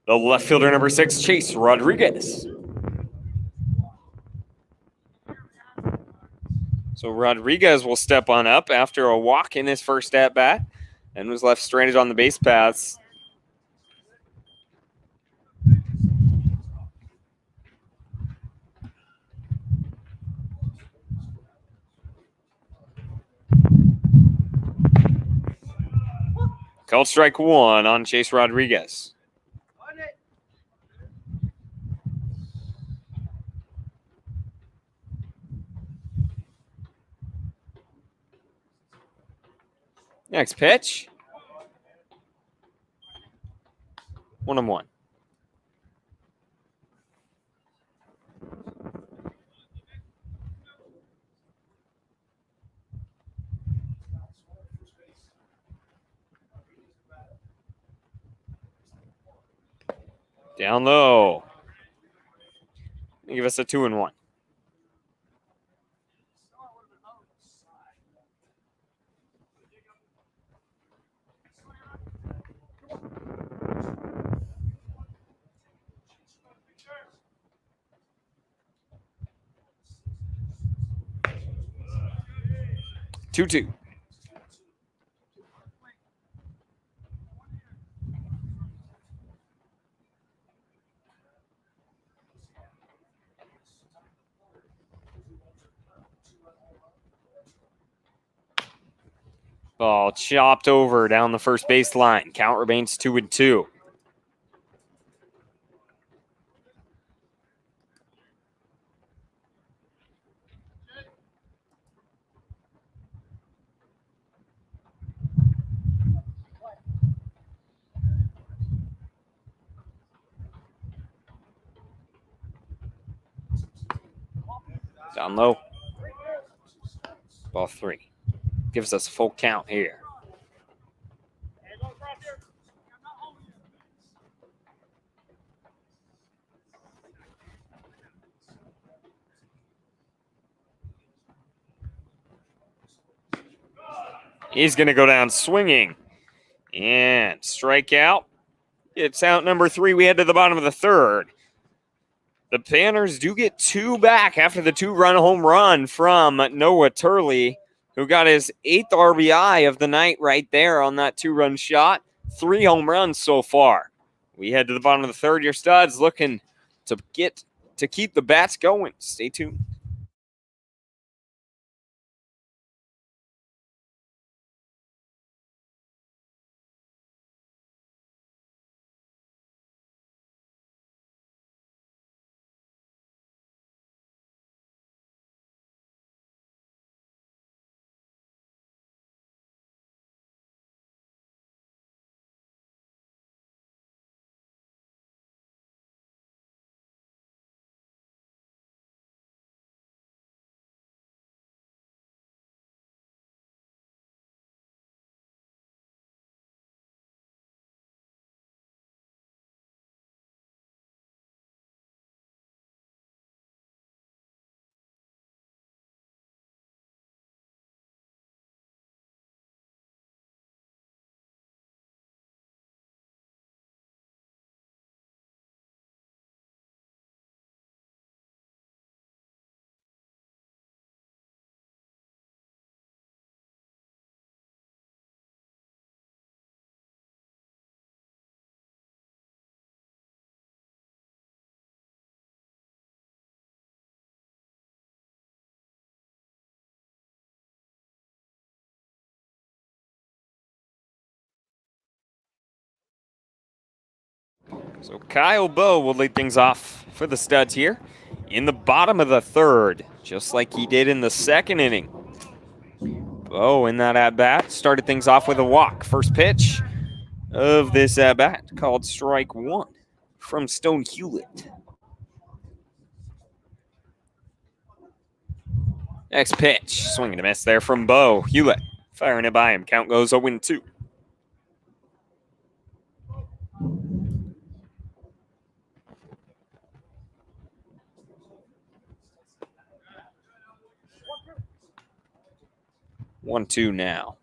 The left fielder, number 6, Chase Rodriguez. So Rodriguez will step on up after a walk in his first at-bat and was left stranded on the base paths. Called strike 1 on Chase Rodriguez. Next pitch. 1-1. Down low. Give us a 2-1. Two. Ball chopped over down the first baseline. Count remains 2-2. Down low. Ball 3. Gives us a full count here. He's going to go down swinging. And strikeout. It's out number 3. We head to the bottom of the third. The Panners do get 2 back after the 2-run home run from Noah Turley, who got his 8th RBI of the night right there on that 2-run shot. 3 home runs so far. We head to the bottom of the third. Your Studs looking to keep the bats going. Stay tuned. So Kyle Bowe will lead things off for the Studs here in the bottom of the third, just like he did in the second inning. Bowe in that at-bat started things off with a walk. First pitch of this at-bat called strike 1 from Stone Hewlett. Next pitch, swing and a miss there from Bowe. Hewlett firing it by him. Count goes 0-2. One, two now.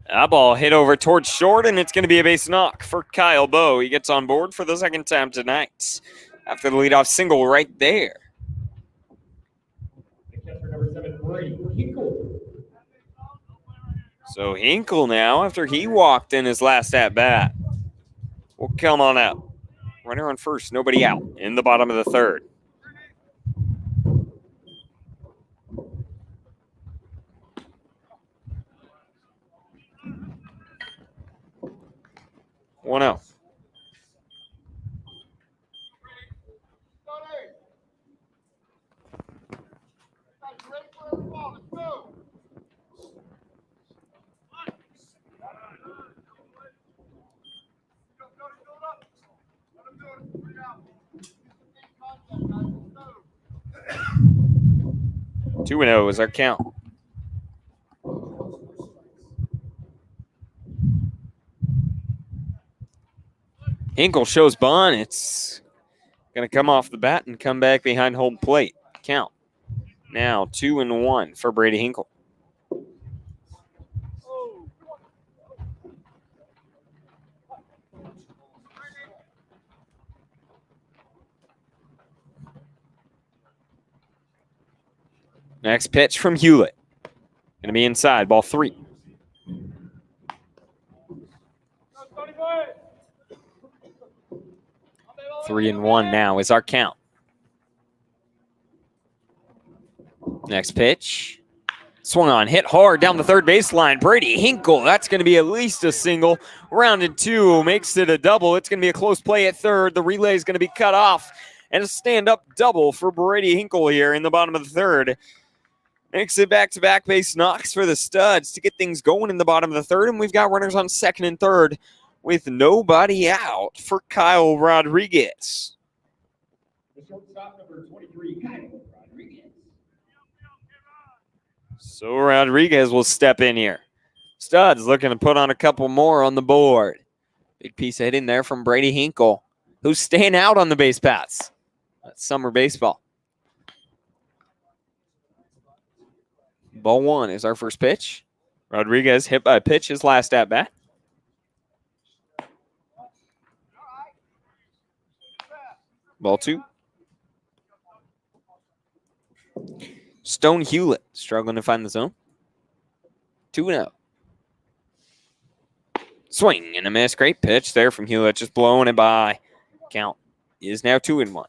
That ball hit over towards short, and it's going to be a base knock for Kyle Bowe. He gets on board for the second time tonight after the leadoff single right there. The catcher, number 7, Hinkle. So Hinkle now, after he walked in his last at-bat, will come on out. Runner on first, nobody out in the bottom of the third. One out. Two and 0 is our count. Hinkle shows bunt. It's going to come off the bat and come back behind home plate. Count. Now 2-1 for Brady Hinkle. Next pitch from Hewlett. Going to be inside, ball 3. 3-1 now is our count. Next pitch. Swung on, hit hard down the third baseline. Brady Hinkle, that's going to be at least a single. Rounded 2, makes it a double. It's going to be a close play at third. The relay is going to be cut off. And a stand-up double for Brady Hinkle here in the bottom of the third. Makes it back-to-back base knocks for the Studs to get things going in the bottom of the third. And we've got runners on second and third with nobody out for Kyle Rodriguez. The shortstop, number 23, Kyle Rodriguez. So Rodriguez will step in here. Studs looking to put on a couple more on the board. Big piece of hitting there from Brady Hinkle, who's staying out on the base paths. That's summer baseball. Ball 1 is our first pitch. Rodriguez hit by a pitch his last at-bat. Ball 2. Stone Hewlett struggling to find the zone. 2-0. Swing and a miss. Great pitch there from Hewlett, just blowing it by. Count is now 2-1.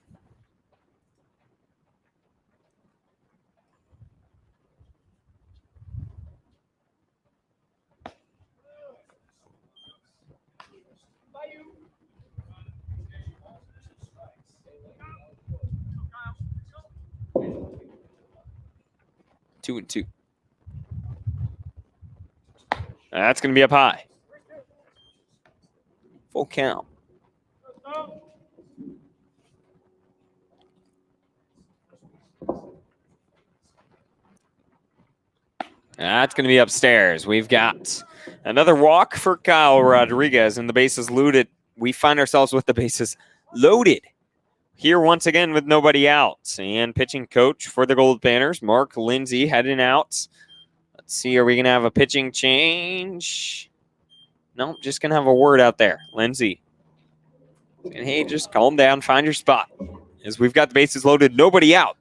Two and 2. That's going to be up high. Full count. That's going to be upstairs. We've got another walk for Kyle Rodriguez, and the bases loaded. We find ourselves with the bases loaded here once again with nobody out. And pitching coach for the Goldpanners, Mark Lindsay, heading out. Let's see, are we going to have a pitching change? No, just going to have a word out there. Lindsay. And hey, just calm down, find your spot. As we've got the bases loaded, nobody out.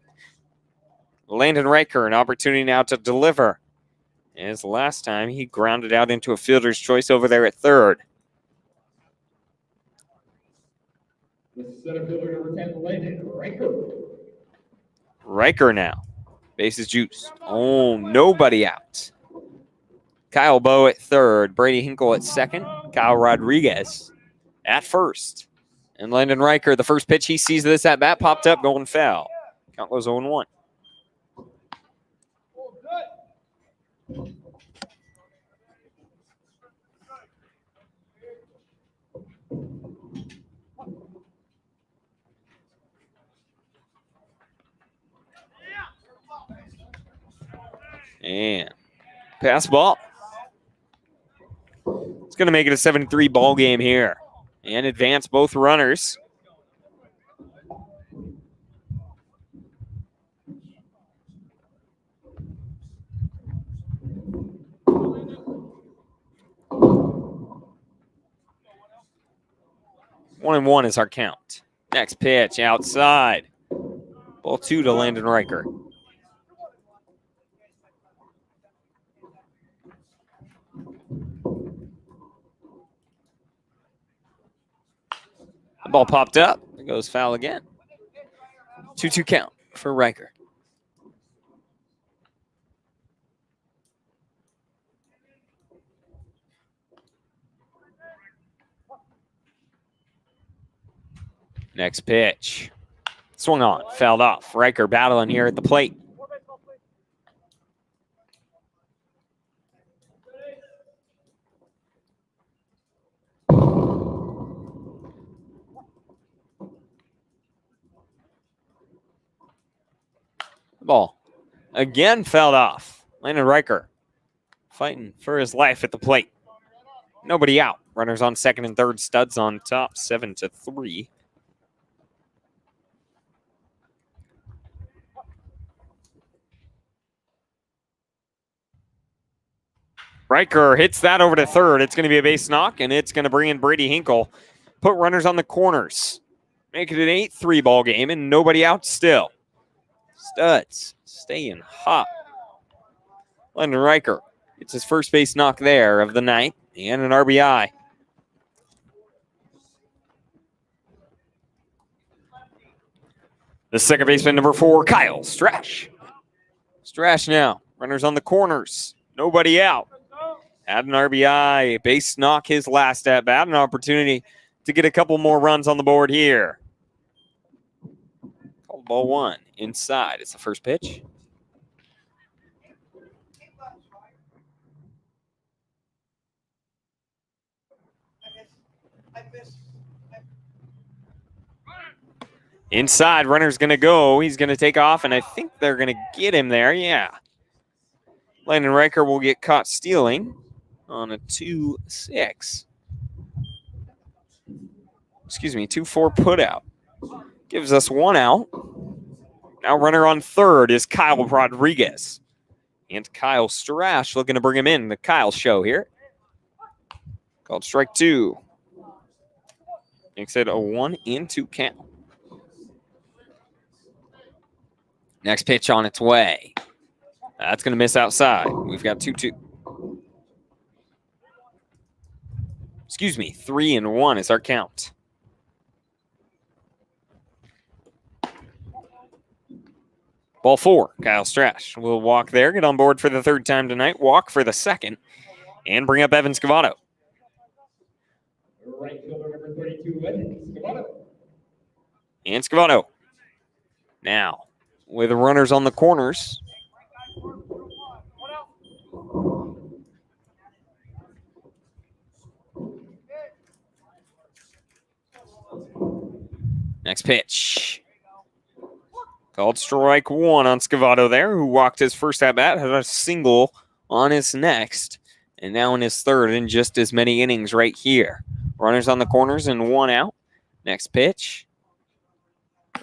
Landon Riker, an opportunity now to deliver. As last time, he grounded out into a fielder's choice over there at third. The center fielder, number 10, Landon Riker. Riker now. Bases juice. Oh, nobody out. Kyle Bowe at third. Brady Hinkle at second. Kyle Rodriguez at first. And Landon Riker, the first pitch he sees this at bat, popped up, going foul. Count goes 0-1. And pass ball. It's going to make it a 7-3 ball game here. And advance both runners. One and 1 is our count. Next pitch outside. Ball 2 to Landon Riker. The ball popped up. It goes foul again. 2-2 count for Riker. Next pitch. Swung on, fouled off. Riker battling here at the plate. ball again fell off. Landon Riker fighting for his life at the plate. Nobody out. Runners on second and third. Studs on top, 7-3. Riker hits that over to third. It's going to be a base knock, and it's going to bring in Brady Hinkle. Put runners on the corners. Make it an 8-3 ball game, and nobody out still. Studs staying hot. Landon Riker gets his first base knock there of the night, and an RBI. The second baseman, number 4, Kyle Strash. Strash now. Runners on the corners. Nobody out. Had an RBI. Base knock his last at bat. An opportunity to get a couple more runs on the board here. Called ball 1. Inside. It's the first pitch. Inside, runner's going to go. He's going to take off, and I think they're going to get him there. Yeah. Landon Riker will get caught stealing on a 2-6. Excuse me, 2-4 putout. Gives us 1 out. Now runner on third is Kyle Rodriguez. And Kyle Strash looking to bring him in. The Kyle show here. Called strike 2. Makes it a 1-2 count. Next pitch on its way. That's going to miss outside. We've got 2-2. Excuse me, 3-1 is our count. Ball 4, Kyle Strash will walk there, get on board for the third time tonight, walk for the second, and bring up Evan Scavato. Right fielder number 32, Evan Scavato. And Scavato. Now, with runners on the corners. Next pitch. Called strike 1 on Scavato there, who walked his first at-bat, had a single on his next, and now in his third in just as many innings right here. Runners on the corners and 1 out. Next pitch.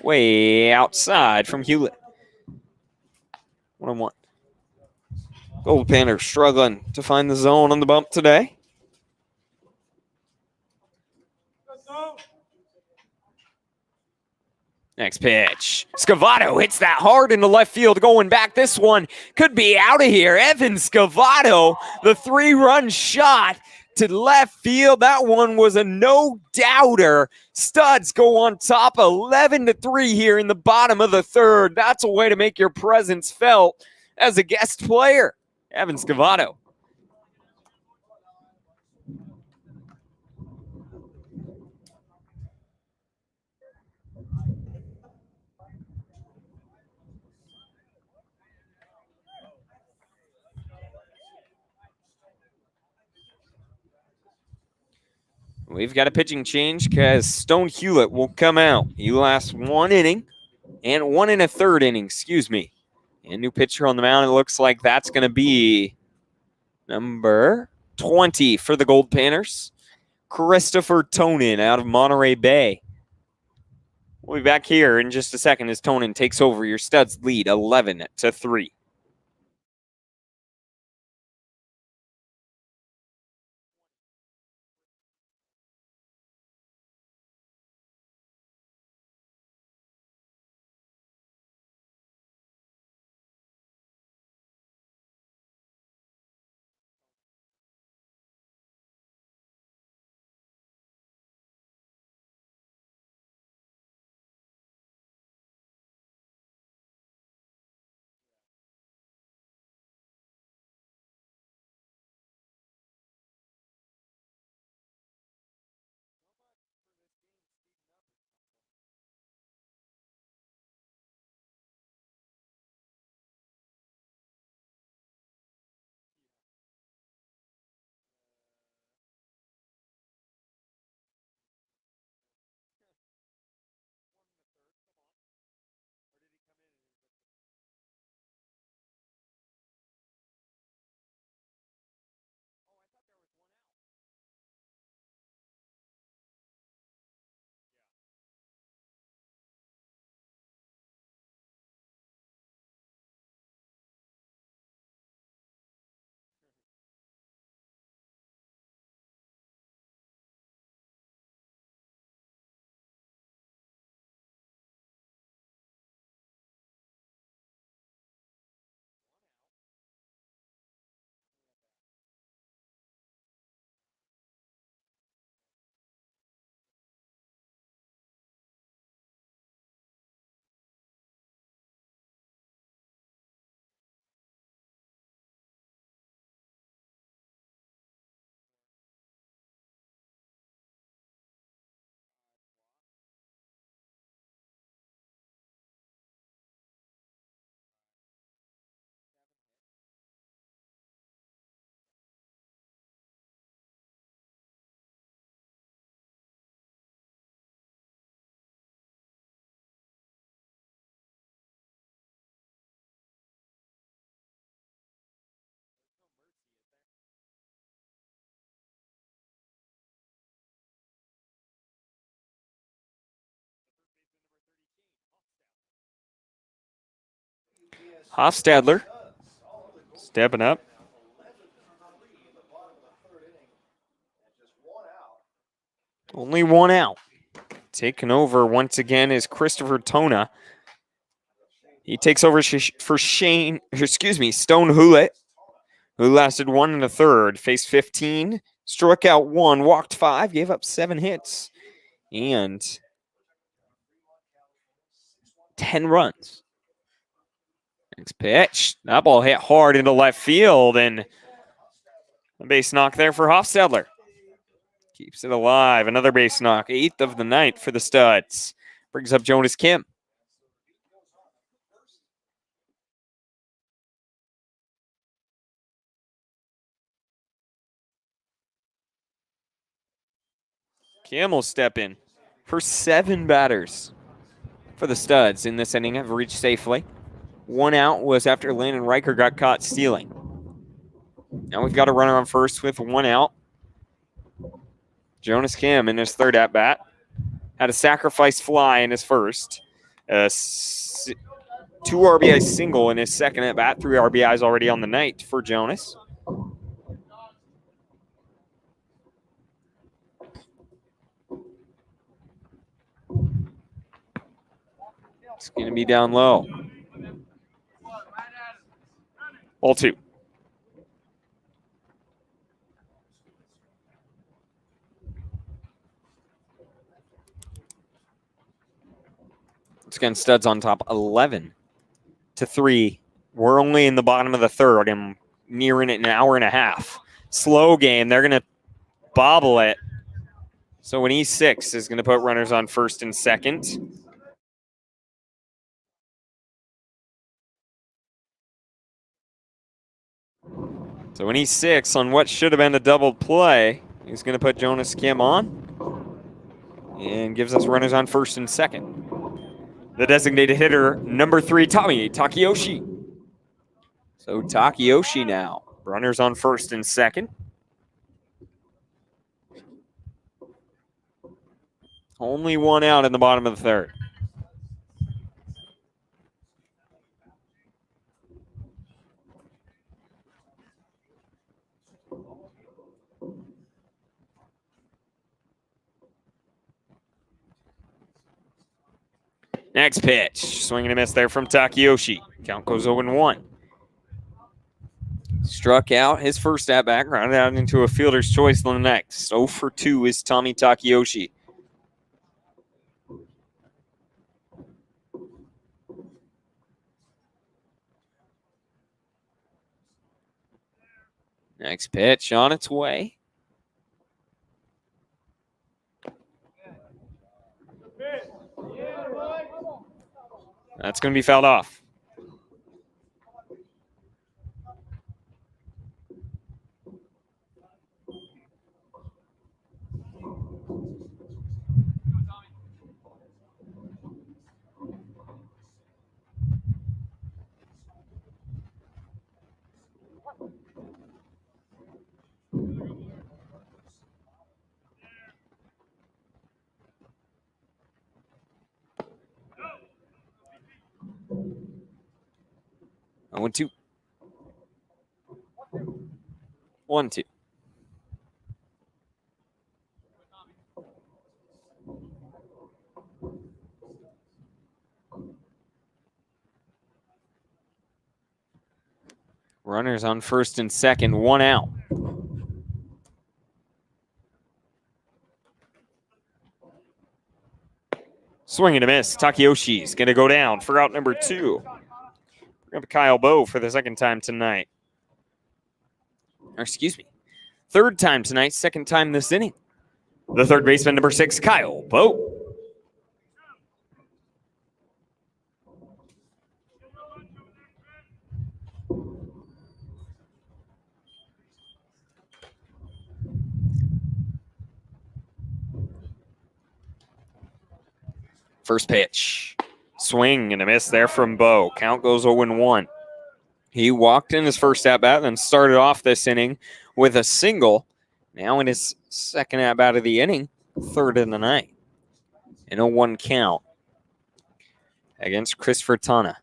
Way outside from Hewlett. 1-1. Goldpanners struggling to find the zone on the bump today. Next pitch. Scavato hits that hard into left field going back. This one could be out of here. Evan Scavato, the 3-run shot to left field. That one was a no-doubter. Studs go on top 11-3 here in the bottom of the third. That's a way to make your presence felt as a guest player. Evan Scavato. We've got a pitching change because Stone Hewlett will come out. He lasts 1 inning and 1 1/3 inning, excuse me. And new pitcher on the mound, it looks like that's going to be number 20 for the Goldpanners, Christopher Tonin out of Monterey Bay. We'll be back here in just a second as Tonin takes over. Your Studs lead 11-3. Hofstadler stepping up. Only one out. Taking over once again is Christopher Tona. He takes over for Stone Hewlett, who lasted 1 1/3, faced 15, struck out 1, walked 5, gave up 7 hits, and 10 runs. Next pitch. That ball hit hard into left field, and a base knock there for Hofstadler. Keeps it alive. Another base knock, 8th of the night for the Studs. Brings up Jonas Kim. Kim will step in for 7 batters for the Studs in this inning. Have reached safely. 1 out was after Landon Riker got caught stealing. Now we've got a runner on first with 1 out. Jonas Kim in his 3rd at-bat. Had a sacrifice fly in his first. 2 RBI single in his 2nd at-bat. 3 RBIs already on the night for Jonas. It's going to be down low. Ball 2. Once again, Studs on top 11-3. We're only in the bottom of the 3rd. I'm nearing it an hour and a half. Slow game. They're going to bobble it. So an E6 is going to put runners on first and second. So an E6 on what should have been a doubled play. He's going to put Jonas Kim on and gives us runners on first and second. The designated hitter, number 3, Tommy Takeyoshi. So Takeyoshi now. Runners on first and second. Only 1 out in the bottom of the 3rd. Next pitch. Swing and a miss there from Takeyoshi. Count goes 0-1. Struck out his first at-bat, grounded out into a fielder's choice on the next. 0-2 is Tommy Takeyoshi. Next pitch on its way. That's going to be fouled off. Oh, 1-2. 1-2. Runners on first and second, 1 out. Swing and a miss. Takeyoshi's going to go down for out number 2. Bring up Kyle Bowe for the 2nd time tonight. Or excuse me, 3rd time tonight, 2nd time this inning. The 3rd baseman, number 6, Kyle Bowe. First pitch. Swing and a miss there from Bowe. Count goes 0-1. He walked in his first at-bat, then started off this inning with a single. Now in his 2nd at-bat of the inning, 3rd in the night. An 0-1 count against Christopher Tana.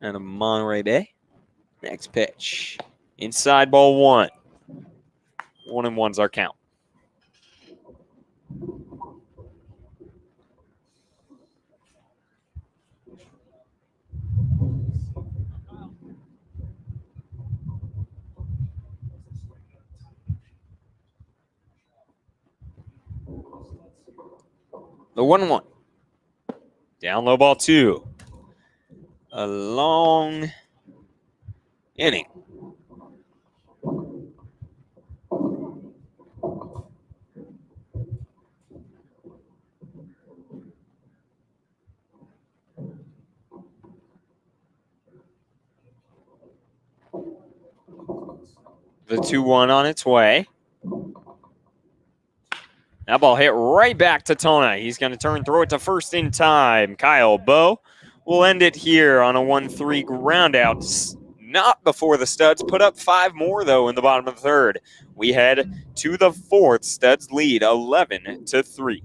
out of Monterey Bay. Next pitch. Inside ball 1. 1-1's our count. The 1-1. Down low ball 2. A long inning. The 2-1 on its way. That ball hit right back to Tona. He's going to turn, throw it to first in time. Kyle Bowe will end it here on a 1-3 ground out. Not before the Studs put up 5 more, though, in the bottom of the third. We head to the 4th. Studs lead 11-3.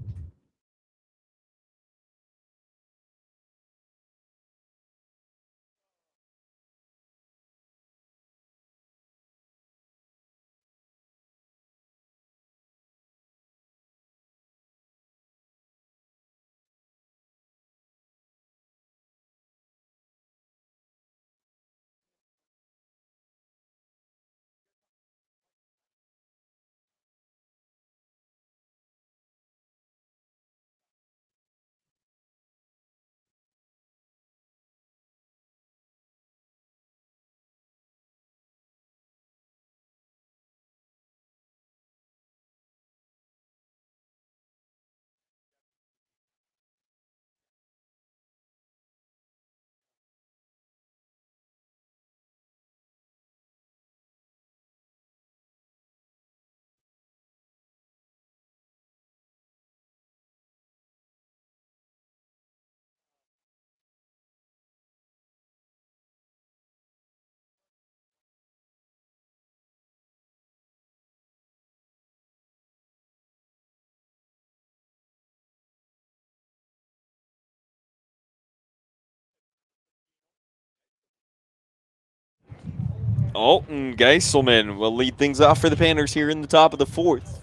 Alton Geiselman will lead things off for the Panthers here in the top of the 4th.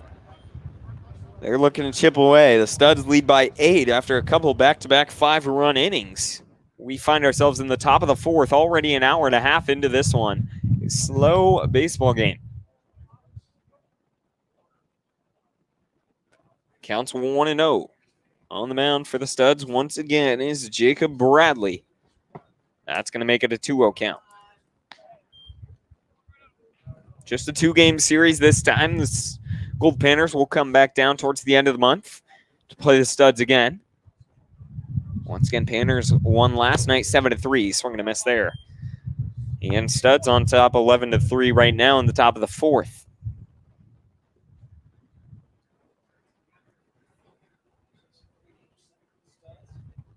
They're looking to chip away. The Studs lead by 8 after a couple back-to-back 5-run innings. We find ourselves in the top of the 4th, already an hour and a half into this one. A slow baseball game. Counts 1-0. On the mound for the Studs once again is Jacob Bradley. That's going to make it a 2-0 count. Just a 2-game series this time. The Goldpanners will come back down towards the end of the month to play the Studs again. Once again, Panthers won last night 7-3. Swing and a miss there. And Studs on top 11-3 right now in the top of the 4th.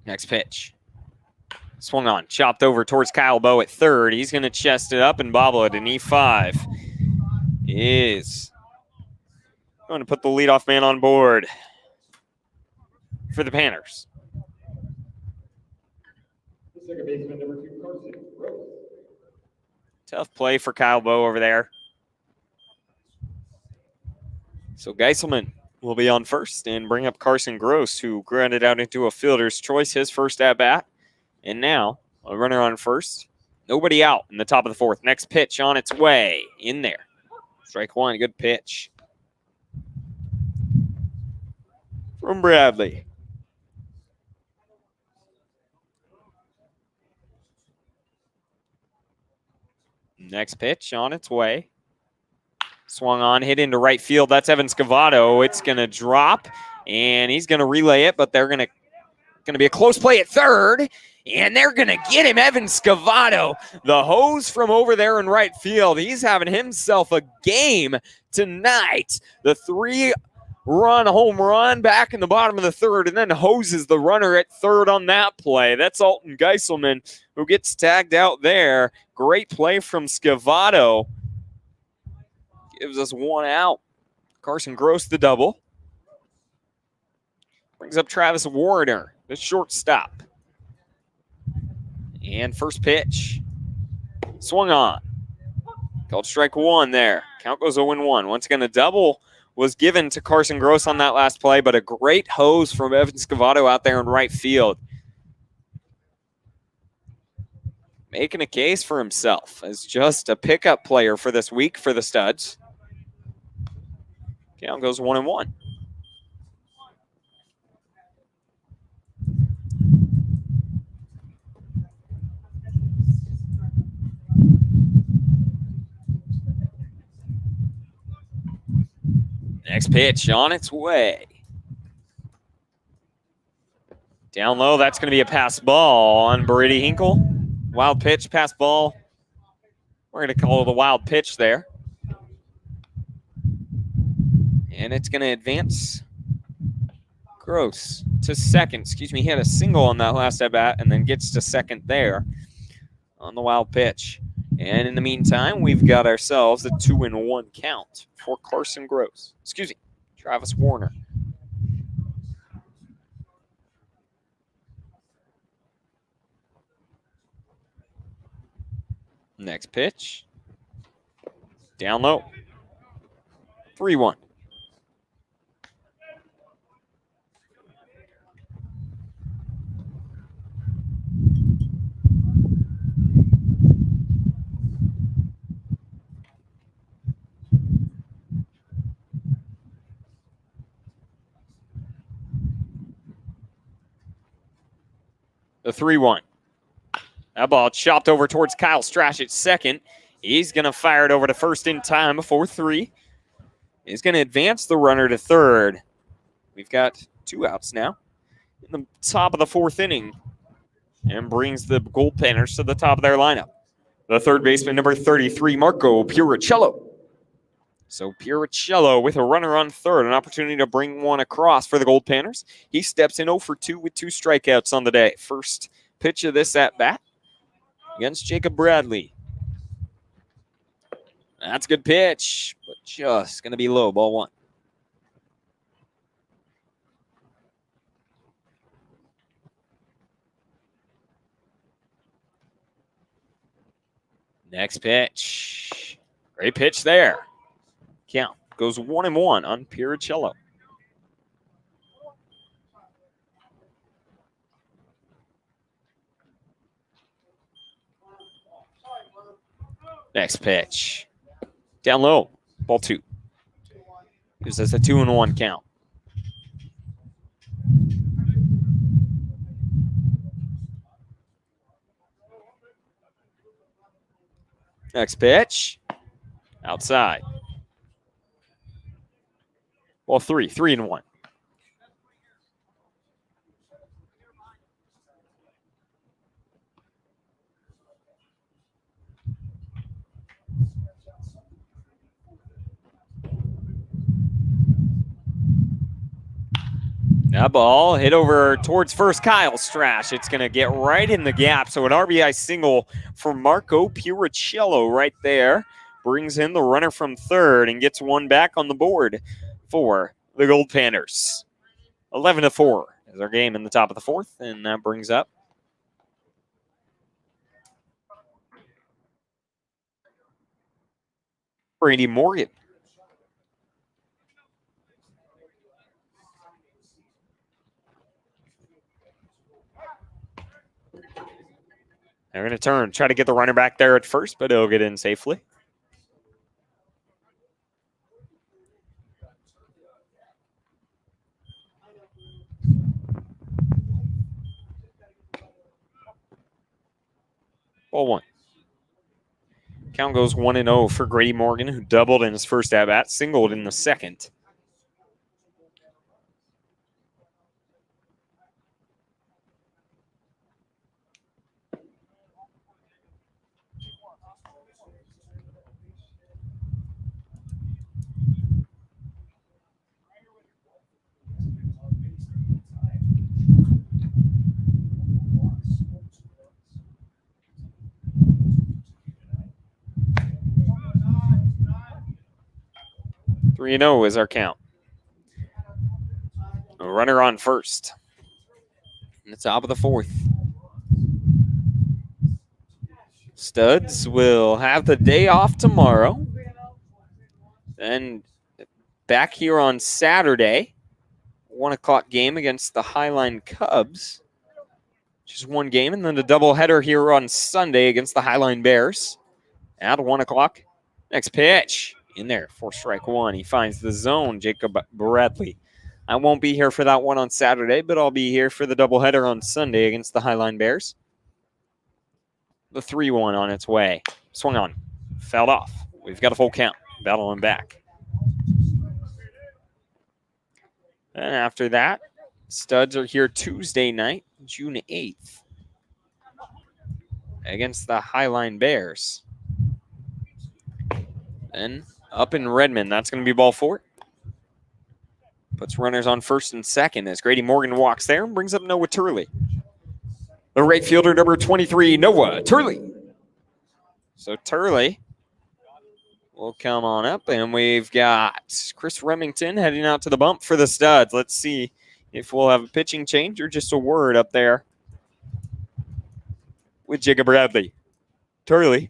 Next pitch. Swung on, chopped over towards Kyle Bowe at third. He's going to chest it up and bobble it. An E5 is going to put the leadoff man on board for the Panthers. Second baseman number 2, Carson Gross. Tough play for Kyle Bowe over there. So Geiselman will be on first and bring up Carson Gross, who grounded out into a fielder's choice, his first at-bat. And now, a runner on first. Nobody out in the top of the 4th. Next pitch on its way. In there. Strike 1, good pitch from Bradley. Next pitch on its way. Swung on, hit into right field. That's Evan Scavato. It's going to drop, and he's going to relay it, but they're going to be a close play at third, and they're going to get him, Evan Scavato, the hose from over there in right field. He's having himself a game tonight. The 3-run home run back in the bottom of the 3rd, and then hoses the runner at third on that play. That's Alton Geiselman, who gets tagged out there. Great play from Scavato. Gives us 1 out. Carson Gross the double. Brings up Travis Warner, the shortstop. And first pitch. Swung on. Called strike one there. Count goes 0-1. Once again, a double was given to Carson Gross on that last play, but a great hose from Evan Scavato out there in right field. Making a case for himself as just a pickup player for this week for the Studs. Count goes 1-1. Next pitch on its way. Down low, that's going to be a pass ball on Brady Hinkle. Wild pitch, pass ball. We're going to call it a wild pitch there. And it's going to advance Gross to second. Excuse me, he had a single on that last at-bat and then gets to second there on the wild pitch. And in the meantime, we've got ourselves a 2-1 count for Carson Gross. Excuse me, Travis Warner. Next pitch. Down low. 3-1. The 3-1. That ball chopped over towards Kyle Strash at second. He's going to fire it over to first in time before 3. He's going to advance the runner to third. We've got 2 outs now in the top of the 4th inning and brings the Goldpanners to the top of their lineup. The third baseman, number 33, Marco Puricello. So Puricello with a runner on third, an opportunity to bring one across for the Goldpanners. He steps in 0 for 2 with 2 strikeouts on the day. First pitch of this at-bat against Jacob Bradley. That's a good pitch, but just going to be low, ball 1. Next pitch. Great pitch there. Count goes 1-1 on Puricello. Next pitch. Down low. Ball 2. Gives us a 2-1 count. Next pitch. Outside. Ball 3. 3-1. That ball hit over towards first Kyle Strash. It's going to get right in the gap. So an RBI single for Marco Puricello right there. Brings in the runner from third and gets one back on the board for the Goldpanners. 11-4 is our game in the top of the 4th, and that brings up Brady Morgan. They're going to turn, try to get the runner back there at first, but he'll get in safely. Ball 1. Count goes 1-0 for Grady Morgan, who doubled in his first at-bat, singled in the second. Three 3-0 is our count. A runner on first. In the top of the 4th. Studs will have the day off tomorrow. Then back here on Saturday, 1 o'clock game against the Highline Cubs. Just one game, and then the doubleheader here on Sunday against the Highline Bears at 1 o'clock. Next pitch in there for strike one. He finds the zone, Jacob Bradley. I won't be here for that one on Saturday, but I'll be here for the doubleheader on Sunday against the Highline Bears. The 3-1 on its way. Swung on. Fouled off. We've got a full count. Battling back. And after that, Studs are here Tuesday night, June 8th, against the Highline Bears. Then up in Redmond, that's going to be ball 4. Puts runners on first and second as Grady Morgan walks there and brings up Noah Turley. The right fielder, number 23, Noah Turley. So Turley will come on up, and we've got Chris Remington heading out to the bump for the Studs. Let's see if we'll have a pitching change or just a word up there with Jacob Bradley. Turley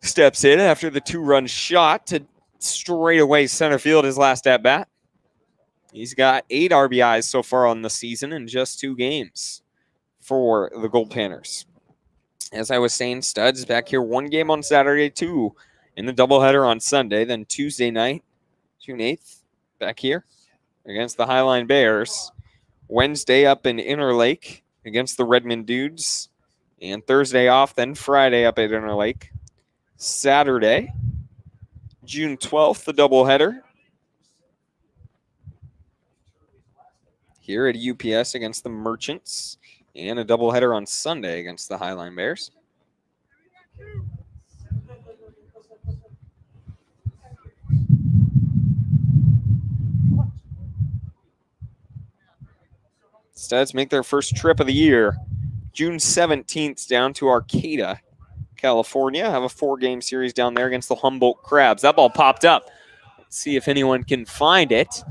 steps in after the 2-run shot to straightaway center field his last at-bat. He's got 8 RBIs so far on the season in just 2 games for the Goldpanners. As I was saying, Studs back here 1 game on Saturday, 2 in the doubleheader on Sunday. Then Tuesday night, June 8th, back here against the Highline Bears. Wednesday up in Interlake against the Redmond Dudes. And Thursday off, then Friday up at Interlake. Saturday, June 12th, the doubleheader here at UPS against the Merchants, and a doubleheader on Sunday against the Highline Bears. Studs make their first trip of the year, June 17th, down to Arcata, California. Have a 4-game series down there against the Humboldt Crabs. That ball popped up. Let's see if anyone can find it.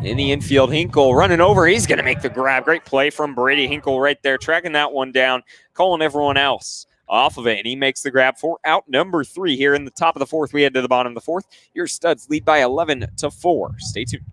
In the infield, Hinkle running over. He's going to make the grab. Great play from Brady Hinkle right there, tracking that one down, calling everyone else off of it. And he makes the grab for out number 3 here in the top of the 4th. We head to the bottom of the 4th. Your Studs lead by 11-4. Stay tuned.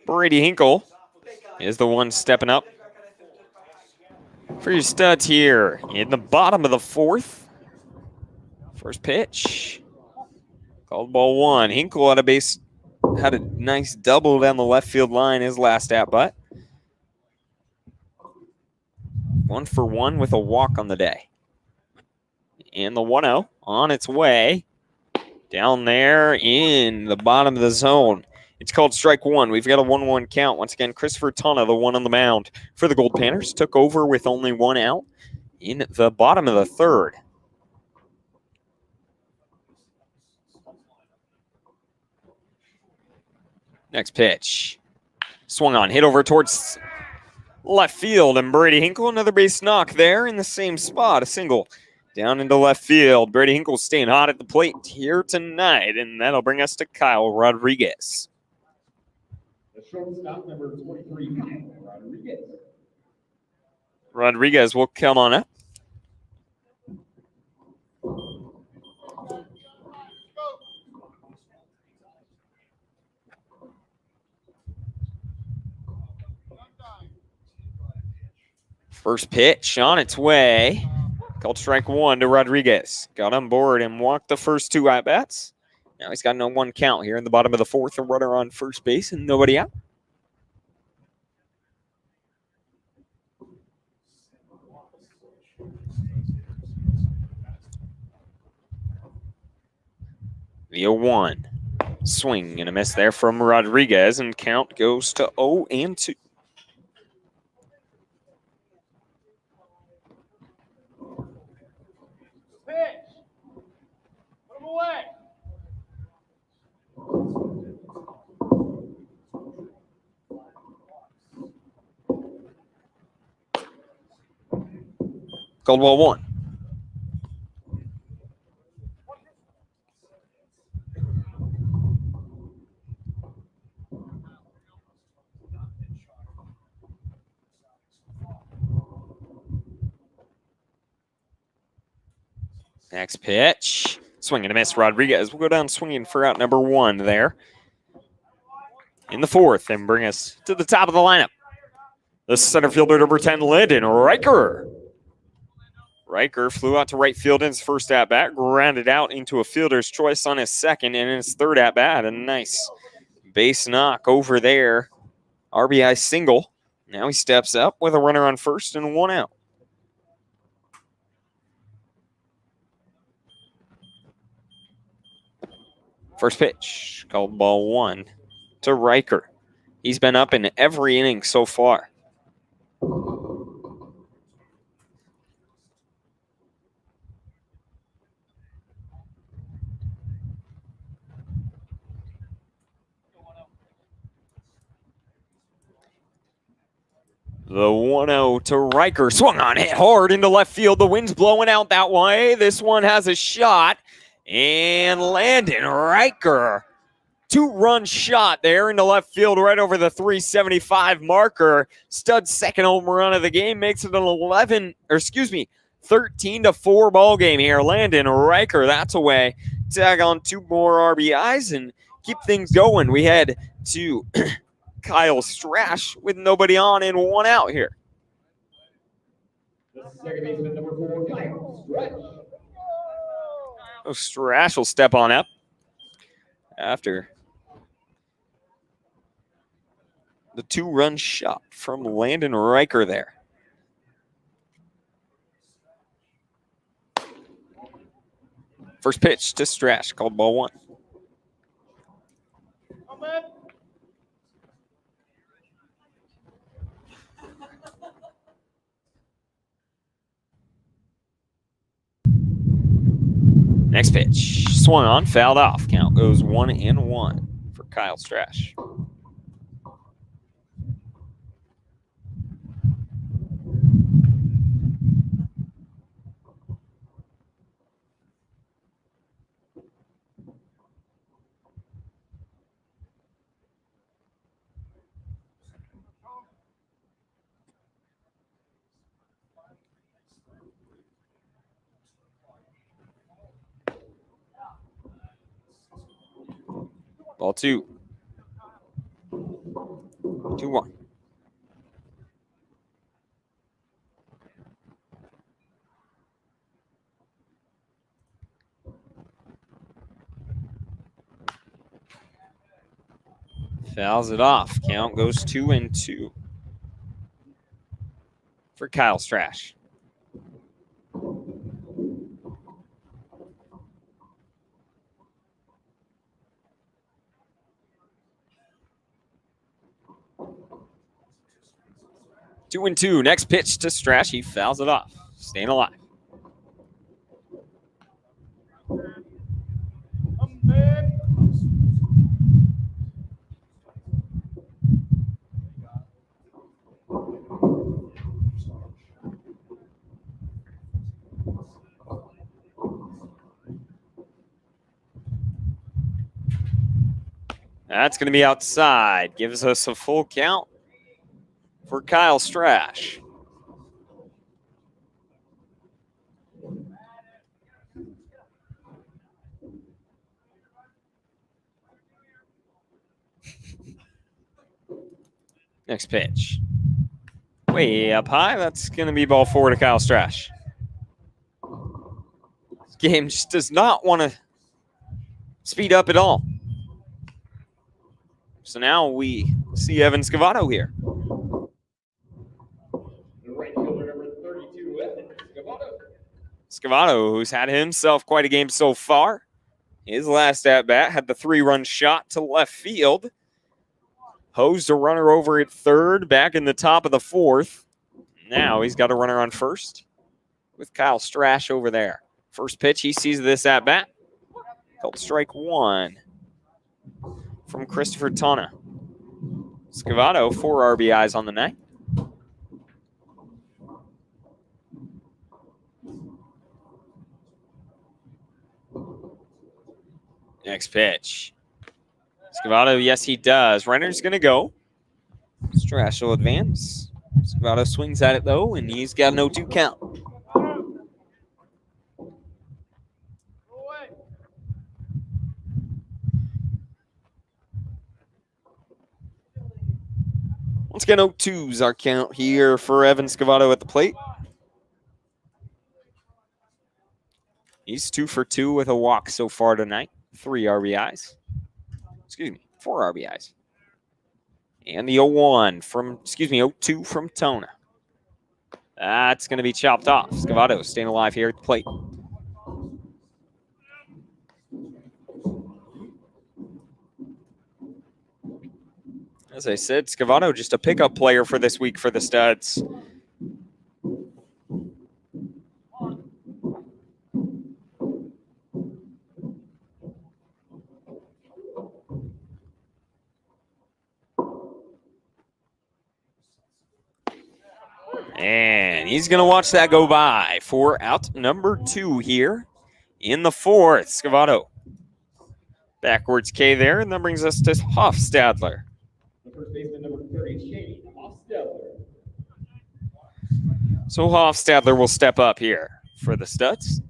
Brady Hinkle is the one stepping up for your Studs here in the bottom of the 4th. First pitch. Called ball 1. Hinkle had a nice double down the left field line his last at-bat. 1 for 1 with a walk on the day. And the 1-0 on its way down there in the bottom of the zone. It's called strike one. We've got a 1-1 count. Once again, Christopher Tonna, the one on the mound for the Goldpanners, took over with only one out in the bottom of the third. Next pitch. Swung on, hit over towards left field, and Brady Hinkle, another base knock there in the same spot, a single down into left field. Brady Hinkle staying hot at the plate here tonight, and that'll bring us to Kyle Rodriguez. The shortstop, number 23, Kyle Rodriguez. Rodriguez will come on up. First pitch on its way. Called strike one to Rodriguez. Got on board and walked the first two at-bats. Now he's got no one count here in the bottom of the fourth. A runner on first base and nobody out. The 0-1. Swing and a miss there from Rodriguez, and count goes to 0-2. Pitch. Put him away. Caldwell 1. Next pitch. Swing and a miss. Rodriguez will go down swinging for out number one there in the fourth and bring us to the top of the lineup. The center fielder, number 10, Landon Riker. Riker flew out to right field in his first at-bat, grounded out into a fielder's choice on his second, and in his third at-bat, a nice base knock over there. RBI single. Now he steps up with a runner on first and one out. First pitch, called ball one to Riker. He's been up in every inning so far. The 1-0 to Riker. Swung on, hit hard into left field. The wind's blowing out that way. This one has a shot. And Landon Riker, two-run shot there into left field right over the 375 marker. Stud's second home run of the game makes it an 13-4 ball game here. Landon Riker, that's a way. Tag on two more RBIs and keep things going. We head to Kyle Strash with nobody on and one out here. The second baseman, number 4, Kyle Stretch. Strash will step on up after the two-run shot from Landon Riker there. First pitch to Strash, called ball one. Next pitch, swung on, fouled off. Count goes 1-1 for Kyle Strash. Ball two. 2-1. Fouls it off. Count goes 2-2 for Kyle Strash. 2-2. Next pitch to Strash. He fouls it off. Staying alive. Come back. That's going to be outside. Gives us a full count for Kyle Strash. Next pitch. Way up high. That's going to be ball 4 to Kyle Strash. This game just does not want to speed up at all. So now we see Evan Scavato here. The right fielder, number 32, Evan Scavato. Scavato, who's had himself quite a game so far. His last at-bat had the 3-run shot to left field. Hosed a runner over at third, back in the top of the 4th. Now he's got a runner on first with Kyle Strash over there. First pitch, he sees this at-bat. Called strike 1 from Christopher Tana. Scavato, 4 RBIs on the night. Next pitch. Scavato, yes, he does. Runner's going to go. Strash will advance. Scavato swings at it, though, and he's got an 0-2 count. Once again, 0-2's our count here for Evan Scavato at the plate. He's 2 for 2 with a walk so far tonight. 3 RBIs. Excuse me, 4 RBIs. And the 0-1 from, 0-2 from Tona. That's going to be chopped off. Scavato staying alive here at the plate. As I said, Scavato just a pickup player for this week for the Studs. And he's going to watch that go by for out number 2 here in the 4th. Scavato. Backwards K there, and that brings us to Hofstadler. The first baseman, number 30, Shane Hofstadler. So Hofstadler will step up here for the Studs.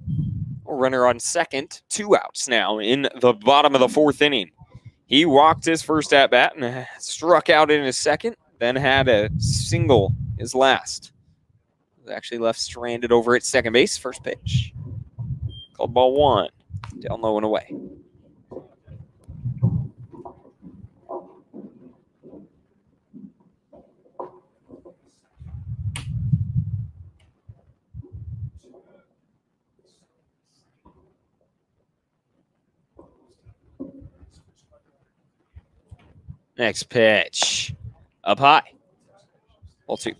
A runner on second, 2 outs now in the bottom of the 4th inning. He walked his first at-bat and struck out in his second, then had a single his last. Was actually left stranded over at second base. First pitch. Called ball 1. Down low and away. Next pitch. Up high. Ball 2.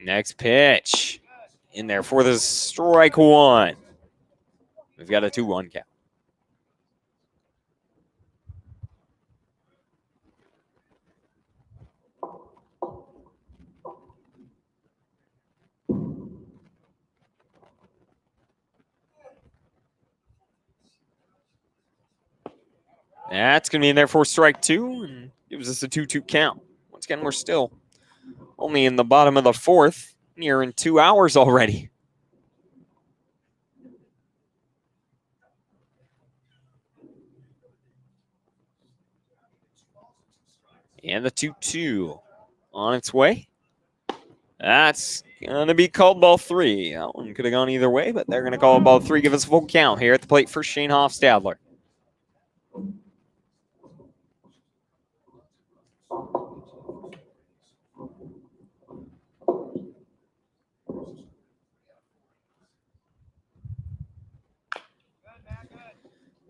Next pitch. In there for the strike 1. We've got a 2-1 count. That's going to be in there for strike 2 and gives us a 2-2 count. Once again, we're still only in the bottom of the 4th, nearing 2 hours already. And the 2-2 on its way. That's going to be called ball 3. That one could have gone either way, but they're going to call it ball 3. Give us a full count here at the plate for Shane Hofstadler.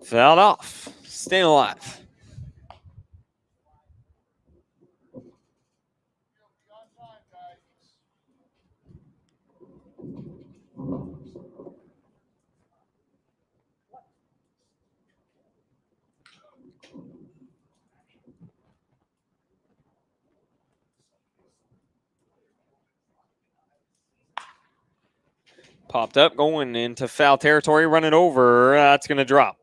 Fouled off. Staying alive. Popped up, going into foul territory, running over. That's going to drop.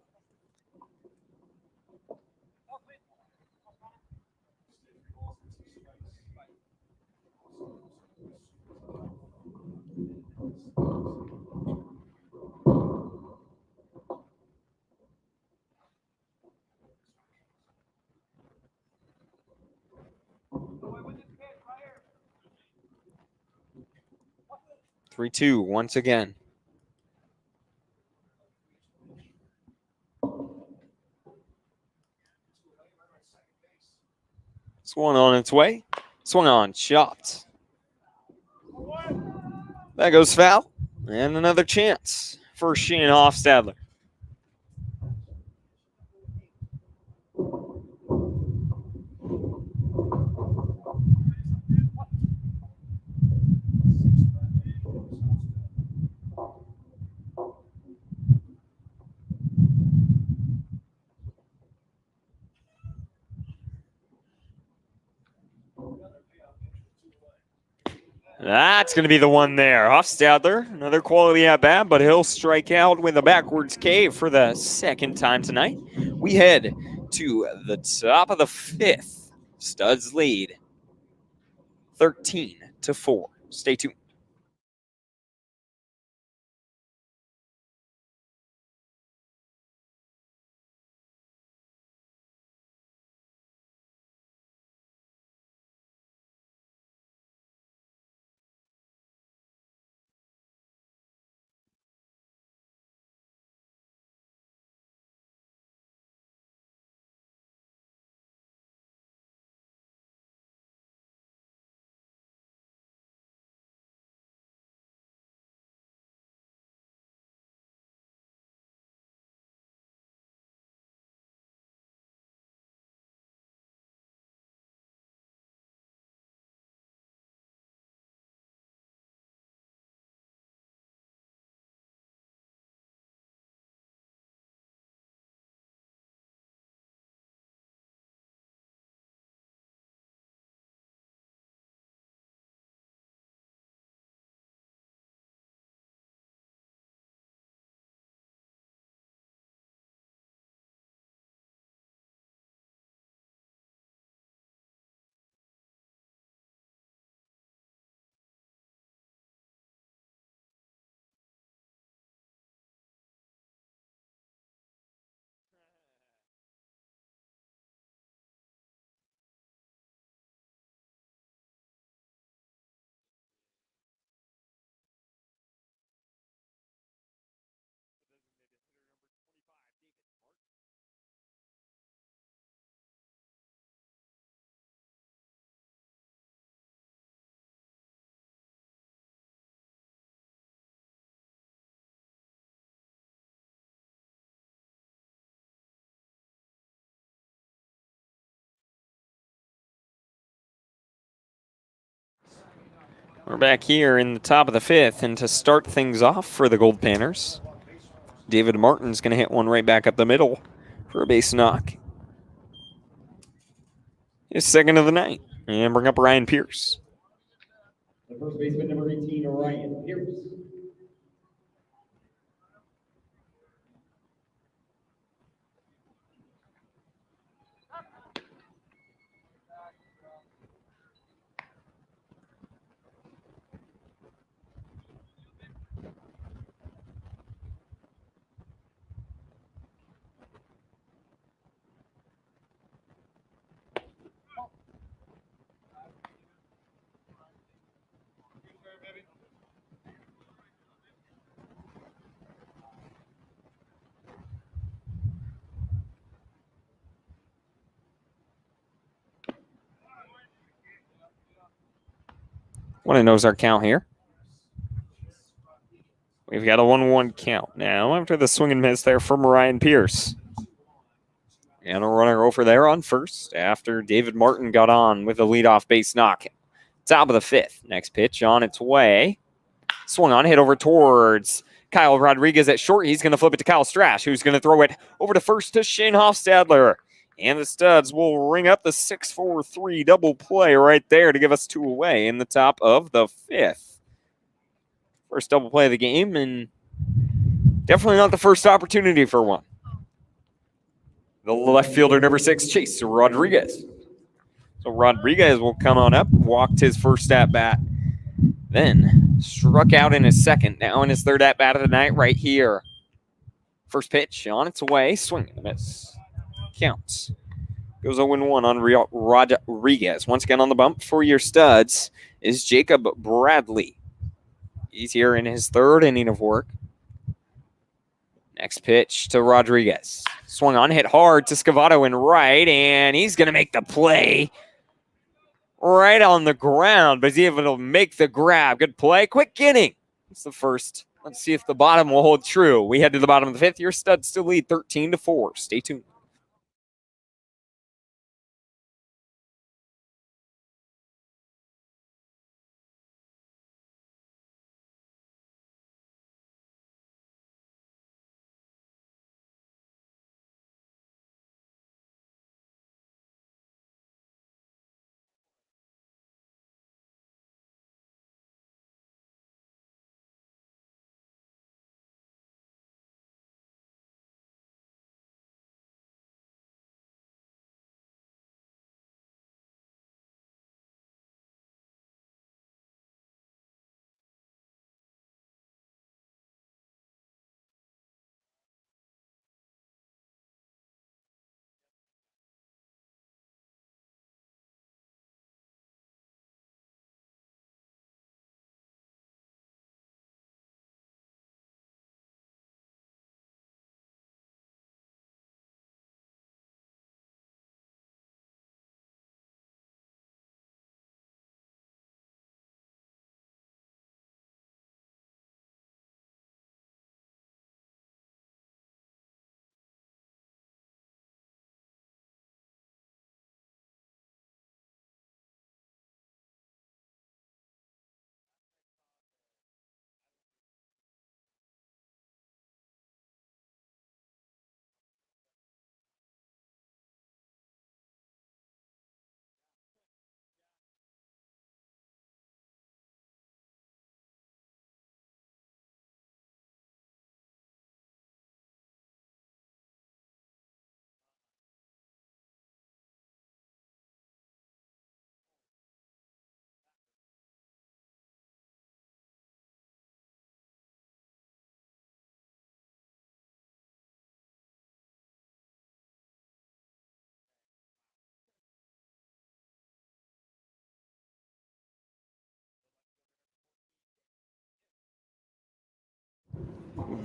Three, 2 once again. Swung on its way. Swung on, chopped. That goes foul. And another chance for Sheehan Hofstadler. That's going to be the one there. Hofstadler, another quality at bat, but he'll strike out with a backwards K for the second time tonight. We head to the top of the fifth. Studs lead 13-4. Stay tuned. We're back here in the top of the fifth, and to start things off for the Goldpanners, David Martin's going to hit one right back up the middle for a base knock. His second of the night, and bring up Ryan Pierce. The first baseman, number 18, Ryan Pierce. Want to knows our count here. We've got a 1-1 count now after the swing and miss there from Ryan Pierce. And a runner over there on first after David Martin got on with a leadoff base knock. Top of the fifth. Next pitch on its way. Swung on, hit over towards Kyle Rodriguez at short. He's going to flip it to Kyle Strash, who's going to throw it over to first to Shane Hofstadler. And the Studs will ring up the 6-4-3 double play right there to give us 2 away in the top of the fifth. First double play of the game, and definitely not the first opportunity for one. The left fielder, number 6, Chase Rodriguez. So Rodriguez will come on up, walked his first at-bat, then struck out in his second, now in his third at-bat of the night right here. First pitch on its way, swing and a miss. Counts. Goes 0-1 on Rodriguez. Once again on the bump for your Studs is Jacob Bradley. He's here in his third inning of work. Next pitch to Rodriguez. Swung on, hit hard to Scavato in right, and he's going to make the play right on the ground, but he's able to make the grab. Good play. Quick inning. It's the first. Let's see if the bottom will hold true. We head to the bottom of the fifth. Your Studs still lead 13-4. Stay tuned.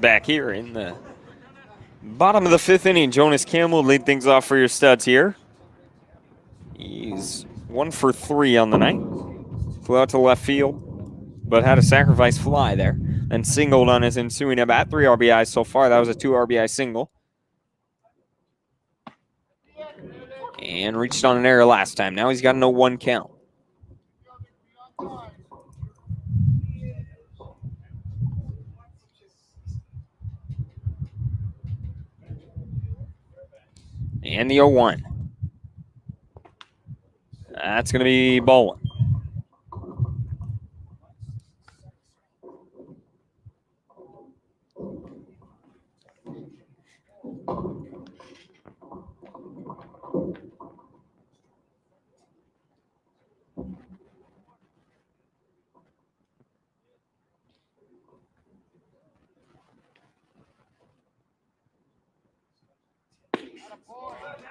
Back here in the bottom of the fifth inning, Jonas Campbell lead things off for your Studs here. He's 1 for 3 on the night. Flew out to left field, but had a sacrifice fly there. Then singled on his ensuing at bat. 3 RBIs so far. That was a 2 RBI single. And reached on an error last time. Now he's got a 0-1 count. And the 0-1. That's going to be ball one.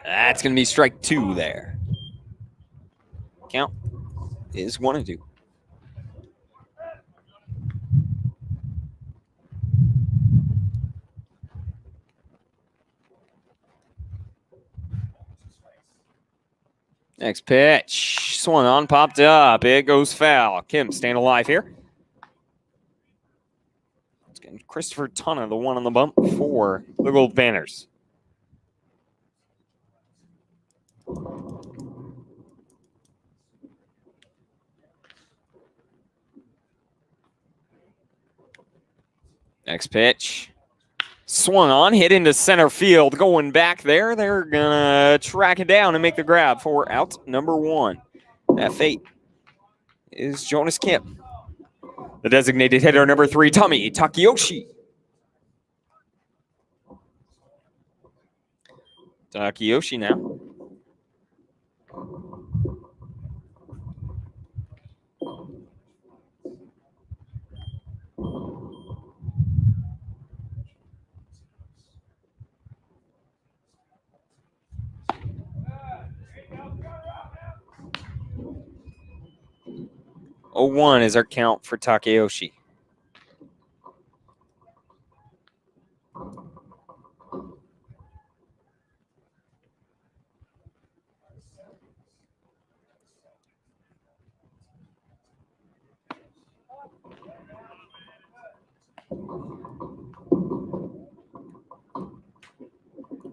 That's going to be strike 2 there. Count is 1-2. Next pitch. Swung on, popped up. It goes foul. Kim staying alive here. It's getting Christopher Tunna, the one on the bump for the Goldpanners. Next pitch. Swung on, hit into center field. Going back there, they're going to track it down and make the grab for out number 1. That fate is Jonas Kemp. The designated hitter, number 3, Tommy Takeyoshi. Takeyoshi now. Oh, 1 is our count for Takeyoshi.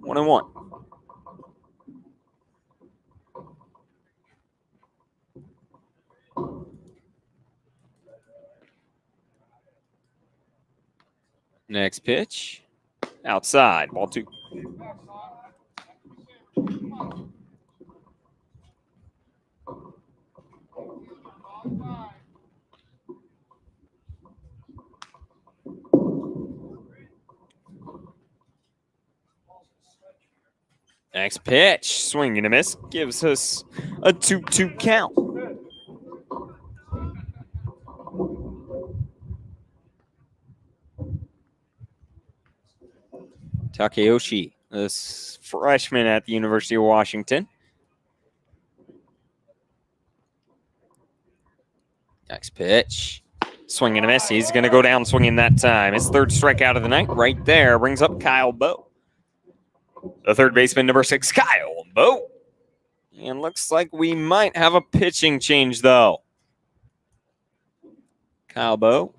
One and one. Next pitch. Outside. Ball 2. Next pitch. Swing and a miss. Gives us a 2-2 count. Takeyoshi, this freshman at the University of Washington. Next pitch. Swing and a miss. He's going to go down swinging that time. His 3rd strikeout of the night right there brings up Kyle Bowe. The third baseman, number 6, Kyle Bowe. And looks like we might have a pitching change, though. Kyle Bowe.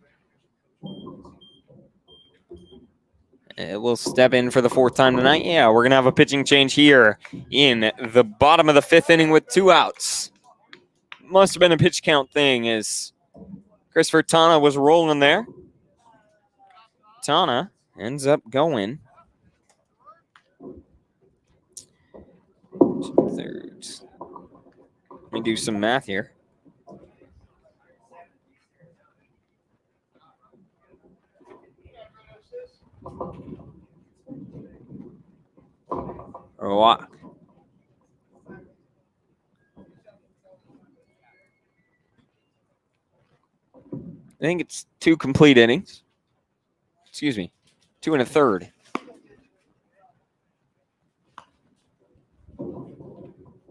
Will step in for the 4th time tonight. Yeah, we're going to have a pitching change here in the bottom of the 5th inning with 2 outs. Must have been a pitch count thing as Christopher Tana was rolling there. Tana ends up going 2/3. Let me do some math here. Or what? I think it's 2 complete innings. Excuse me, 2 1/3.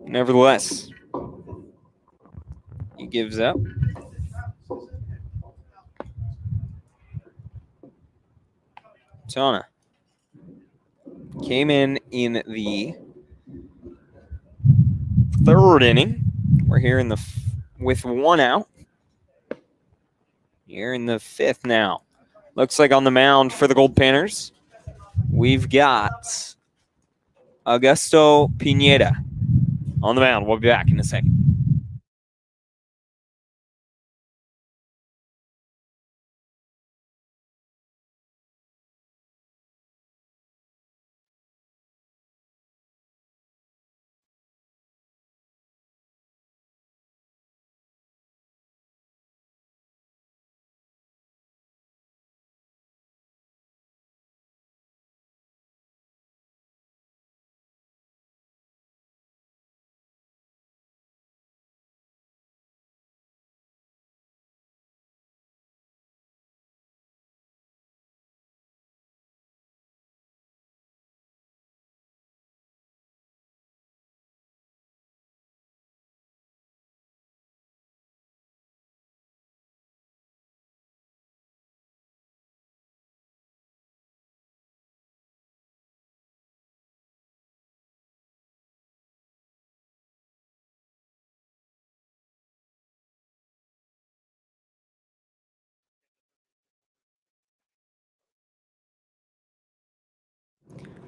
Nevertheless, he gives up. Tana came in the 3rd inning. We're here in with 1 out. Here in the 5th now. Looks like on the mound for the Goldpanners, we've got Augusto Pineda on the mound. We'll be back in a second.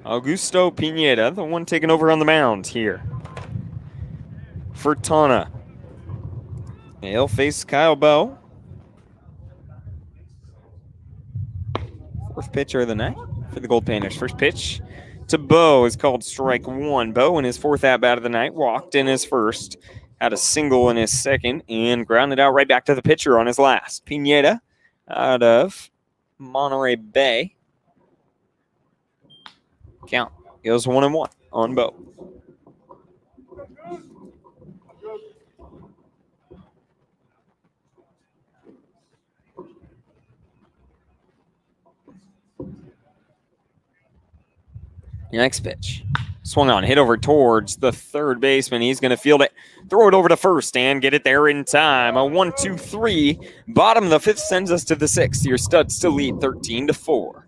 Augusto Pineda, the one taking over on the mound here for Tana. He'll face Kyle Bowe. First pitcher of the night for the Goldpanners. First pitch to Bo is called strike one. Bo in his fourth at-bat of the night walked in his first, had a single in his second, and grounded out right back to the pitcher on his last. Pineda out of Monterey Bay. Count goes 1-1 on Bo. Next pitch. Swung on, hit over towards the third baseman. He's going to field it, throw it over to first, and get it there in time. A 1-2-3. Bottom of the fifth sends us to the sixth. Your Studs still lead 13-4.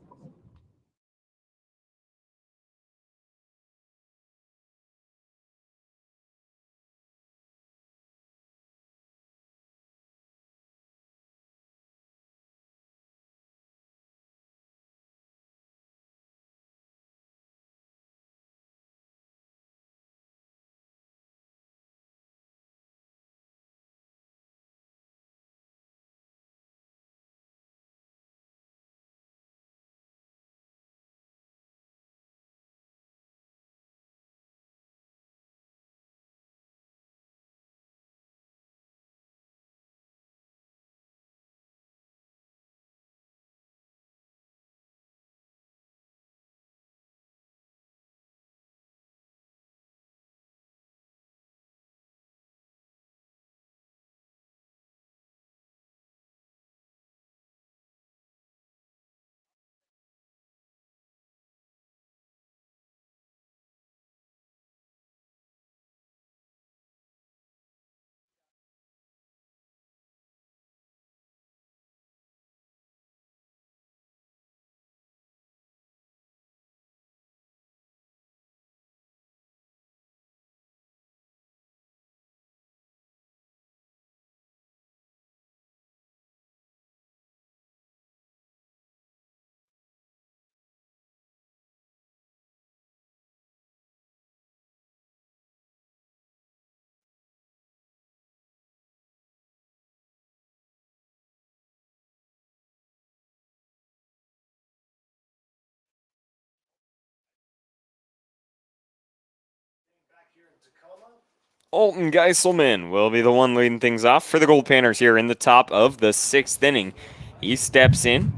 Alton Geiselman will be the one leading things off for the Goldpanners here in the top of the sixth inning. He steps in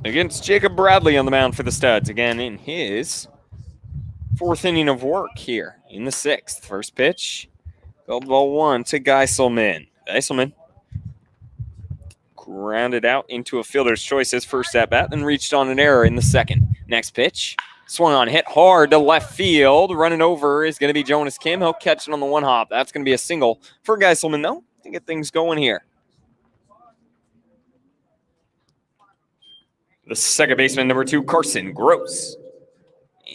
against Jacob Bradley on the mound for the Studs. Again, in his fourth inning of work here in the sixth. First pitch, called ball one to Geiselman. Geiselman grounded out into a fielder's choice his first at-bat, then reached on an error in the second. Next pitch, swung on, hit hard to left field. Running over is going to be Jonas Kim. He'll catch it on the one hop. That's going to be a single for Geiselman, though, to get things going here. The second baseman, number 2, Carson Gross.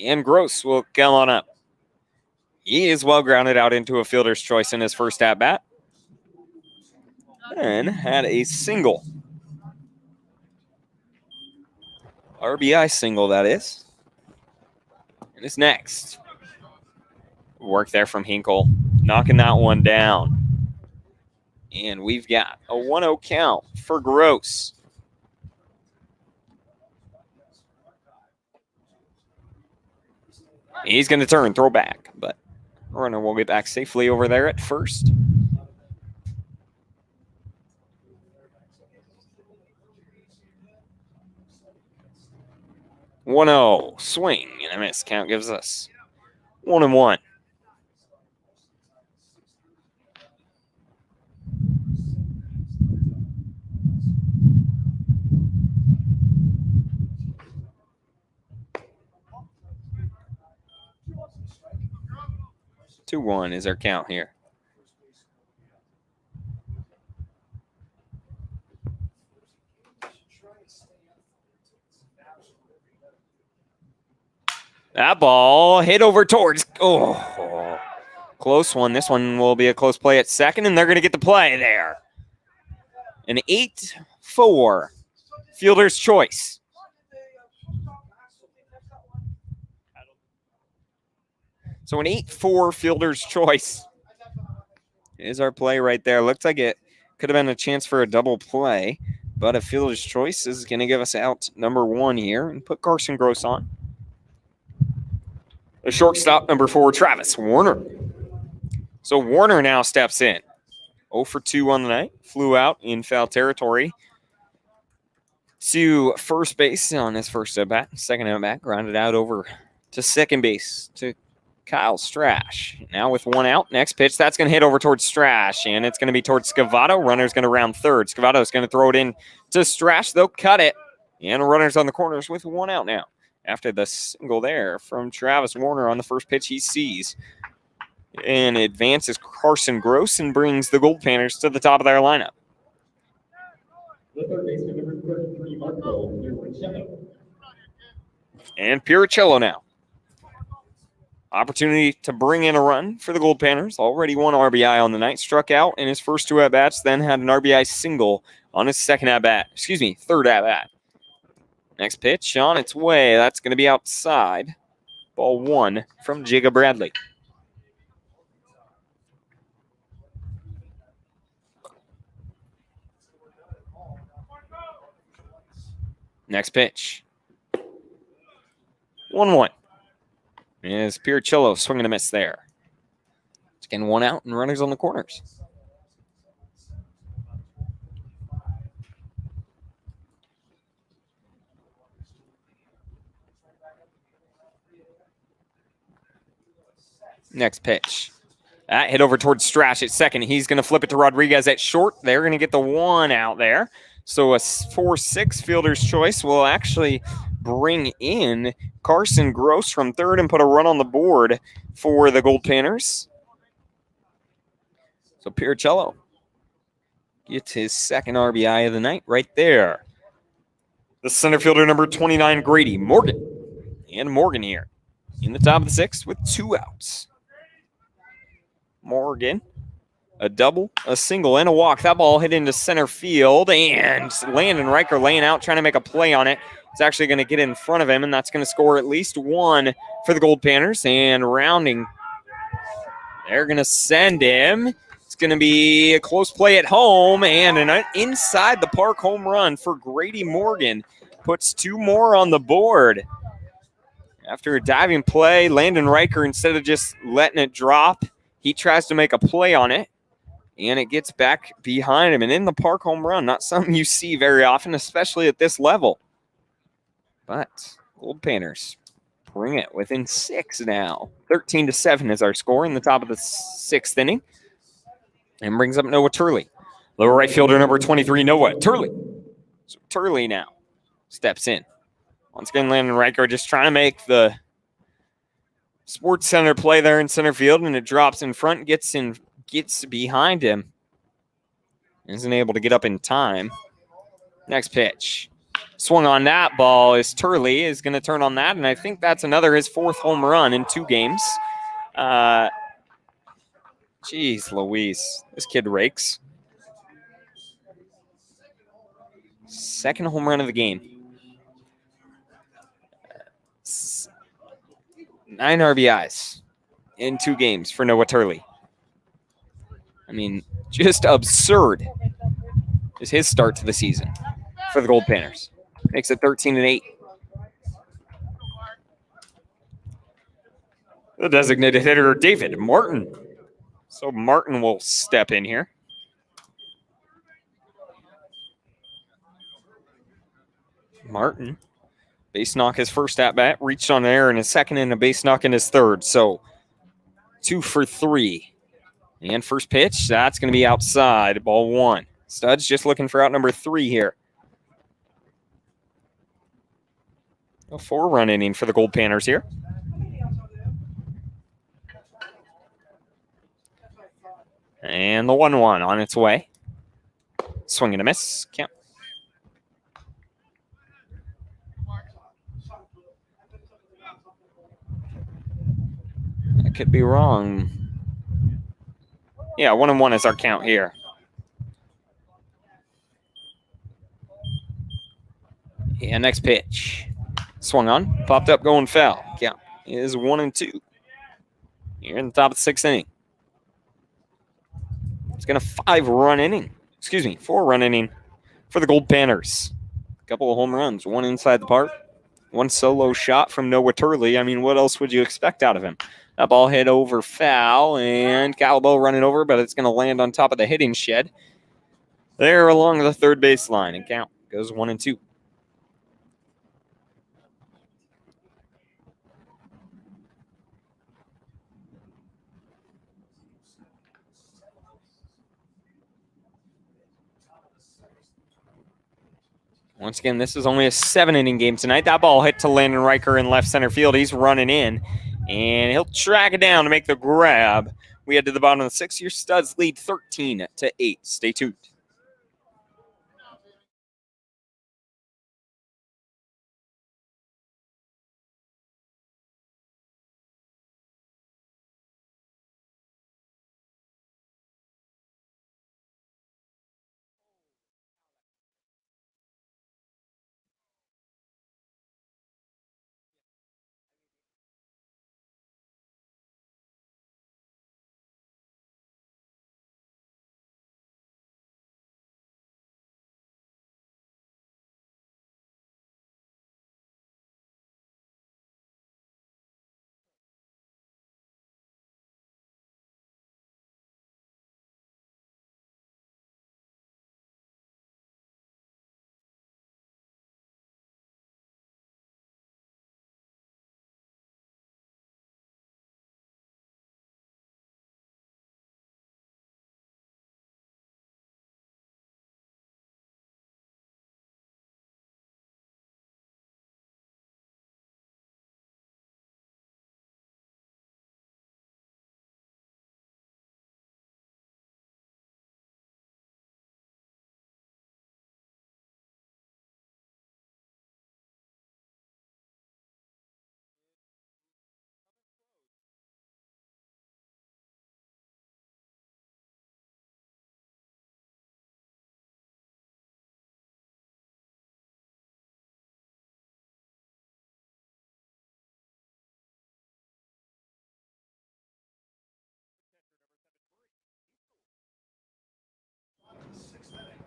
And Gross will come on up. He is well grounded out into a fielder's choice in his first at-bat. And had a single. RBI single, that is. And it's next. Work there from Hinkle. Knocking that one down. And we've got a 1-0 count for Gross. He's going to turn, throw back, but runner will get back safely over there at first. (1-0) swing and a miss. Count gives us 1-1. Two one is our count here. That ball hit over towards, close one. This one will be a close play at second, and they're going to get the play there. An 8-4 fielder's choice. So an 8-4 fielder's choice is our play right there. Looks like it could have been a chance for a double play, but a fielder's choice is going to give us out number 1 here and put Carson Gross on. The shortstop, number 4, Travis Warner. So Warner now steps in. 0 for 2 on the night. Flew out in foul territory to first base on his first at-bat. Second at-bat, grounded out over to second base to Kyle Strash. Now with 1 out, next pitch, that's going to hit over towards Strash, and it's going to be towards Scavato. Runner's going to round third. Scavato's going to throw it in to Strash. They'll cut it, and runner's on the corners with 1 out now. After the single there from Travis Warner on the first pitch he sees. And advances Carson Gross and brings the Goldpanners to the top of their lineup. The third baseman, number 33, Marco Pirichello. And Pirichello now. Opportunity to bring in a run for the Goldpanners. Already 1 RBI on the night. Struck out in his first 2 at-bats, then had an RBI single on his third at-bat. Next pitch on its way. That's going to be outside. Ball 1 from Jacob Bradley. Next pitch. 1-1. Is Pirichello swinging a miss there. Again, 1 out and runners on the corners. Next pitch. That hit over towards Strash at second. He's going to flip it to Rodriguez at short. They're going to get the 1 out there. So a 4-6 fielder's choice will actually bring in Carson Gross from third and put a run on the board for the Goldpanners. So Pirichello gets his second RBI of the night right there. The center fielder, number 29, Grady Morgan. And Morgan here in the top of the 6th with 2 outs. Morgan, a double, a single, and a walk. That ball hit into center field, and Landon Riker laying out, trying to make a play on it. It's actually going to get in front of him, and that's going to score at least 1 for the Goldpanners. And rounding, they're going to send him. It's going to be a close play at home, and an inside the park home run for Grady Morgan. Puts 2 more on the board. After a diving play, Landon Riker, instead of just letting it drop, he tries to make a play on it, and it gets back behind him. And in the park home run, not something you see very often, especially at this level. But Goldpanners bring it within 6 now. 13-7 is our score in the top of the 6th inning. And brings up Noah Turley. Lower right fielder, number 23, Noah Turley. So Turley now steps in. Once again, Landon Riker just trying to make the Sports Center play there in center field, and it drops in front, gets behind him. Isn't able to get up in time. Next pitch. Swung on that ball is Turley is going to turn on that, and I think that's his 4th home run in 2 games. Jeez Louise. This kid rakes. 2nd home run of the game. 9 RBIs in 2 games for Noah Turley. I mean, just absurd is his start to the season for the Goldpanners. Makes it 13-8. The designated hitter, David Martin. So Martin will step in here. Martin, base knock his first at-bat, reached on air in his second and a base knock in his third. So 2 for 3. And first pitch, that's going to be outside, ball 1. Studs just looking for out number 3 here. A 4-run inning for the Goldpanners here. And the 1-1 on its way. Swing and a miss. Count. I could be wrong. Yeah, 1-1 is our count here. Yeah, next pitch. Swung on, popped up, going foul. Count is 1-2. Here in the top of the 6th inning. It's going to 4-run inning for the Goldpanners. A couple of home runs, one inside the park, one solo shot from Noah Turley. I mean, what else would you expect out of him? That ball hit over foul, and Calabo running over, but it's going to land on top of the hitting shed there along the third baseline, and count goes 1-2. Once again, this is only a 7-inning game tonight. That ball hit to Landon Riker in left center field. He's running in, and he'll track it down to make the grab. We head to the bottom of the 6th. Your Studs lead 13-8. Stay tuned.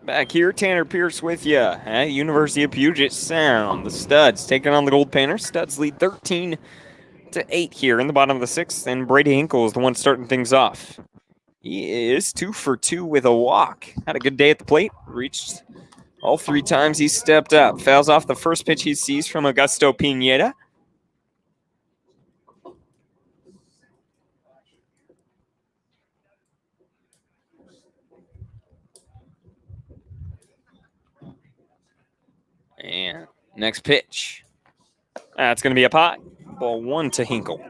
Back here, Tanner Pierce with you at University of Puget Sound. The Studs taking on the Goldpanners. Studs lead 13-8 here in the bottom of the 6th, and Brady Hinkle is the one starting things off. He is 2 for 2 with a walk. Had a good day at the plate. Reached all 3 times he stepped up. Fouls off the first pitch he sees from Augusto Pineda. And next pitch. That's going to be a pot. Ball 1 to Hinkle.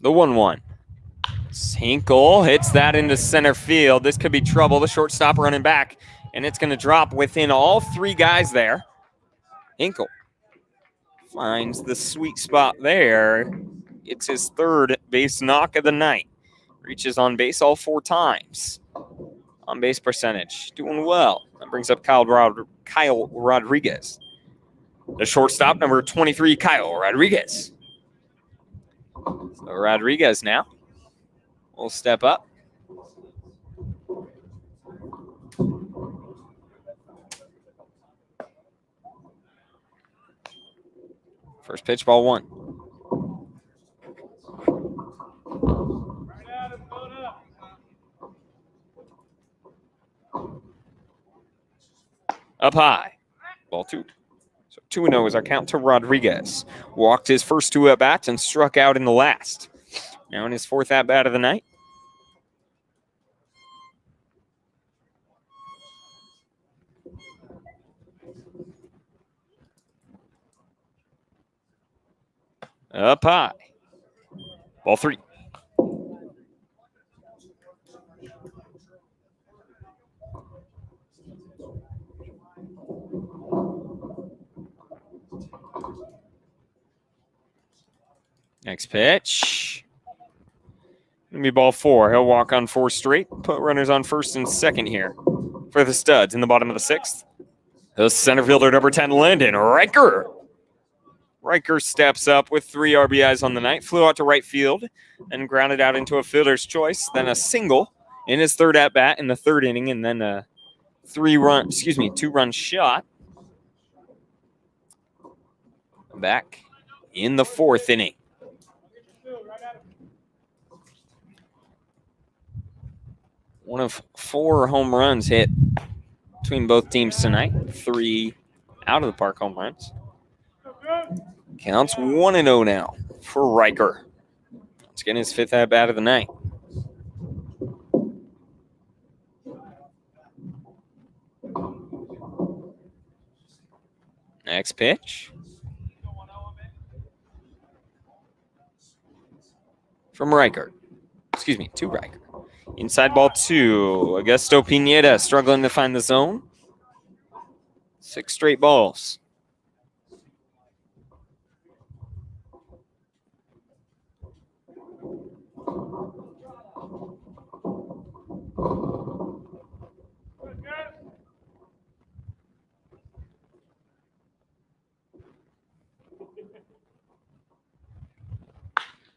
The 1-1. Hinkle hits that into center field. This could be trouble. The shortstop running back, and it's going to drop within all 3 guys there. Hinkle finds the sweet spot there. It's his 3rd base knock of the night. Reaches on base all 4 times. On base percentage, doing well. That brings up Kyle Rodriguez. The shortstop, number 23, Kyle Rodriguez. So Rodriguez now will step up. First pitch, ball 1. Up high, ball 2. So 2-0 is our count to Rodriguez. Walked his first 2 at-bats and struck out in the last. Now in his 4th at-bat of the night. Up high. Ball 3. Next pitch. Gonna be ball 4. He'll walk on 4 straight. Put runners on 1st and 2nd here for the Studs in the bottom of the 6th. The center fielder, number 10, Landon Riker. Riker steps up with 3 RBIs on the night, flew out to right field, and grounded out into a fielder's choice, then a single in his third at-bat in the third inning, and then a 2-run shot back in the fourth inning. One of 4 home runs hit between both teams tonight. 3 out of the park home runs. Counts 1-0 now for Riker. It's getting his 5th at-bat of the night. Next pitch. From Riker. Excuse me, to Riker. Inside ball 2. Augusto Pineda struggling to find the zone. 6 straight balls.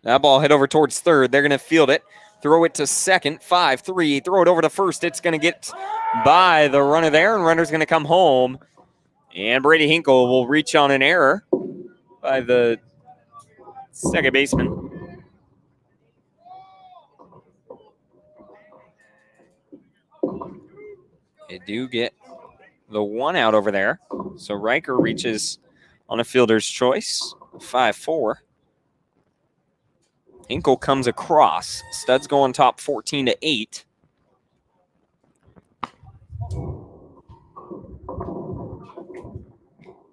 That ball hit over towards third. They're going to field it. Throw it to second. 5-3. Throw it over to first. It's going to get by the runner there, and runner's going to come home. And Brady Hinkle will reach on an error by the second baseman. They do get the 1 out over there. So Riker reaches on a fielder's choice. 5-4. Hinkle comes across. Studs go on top 14-8.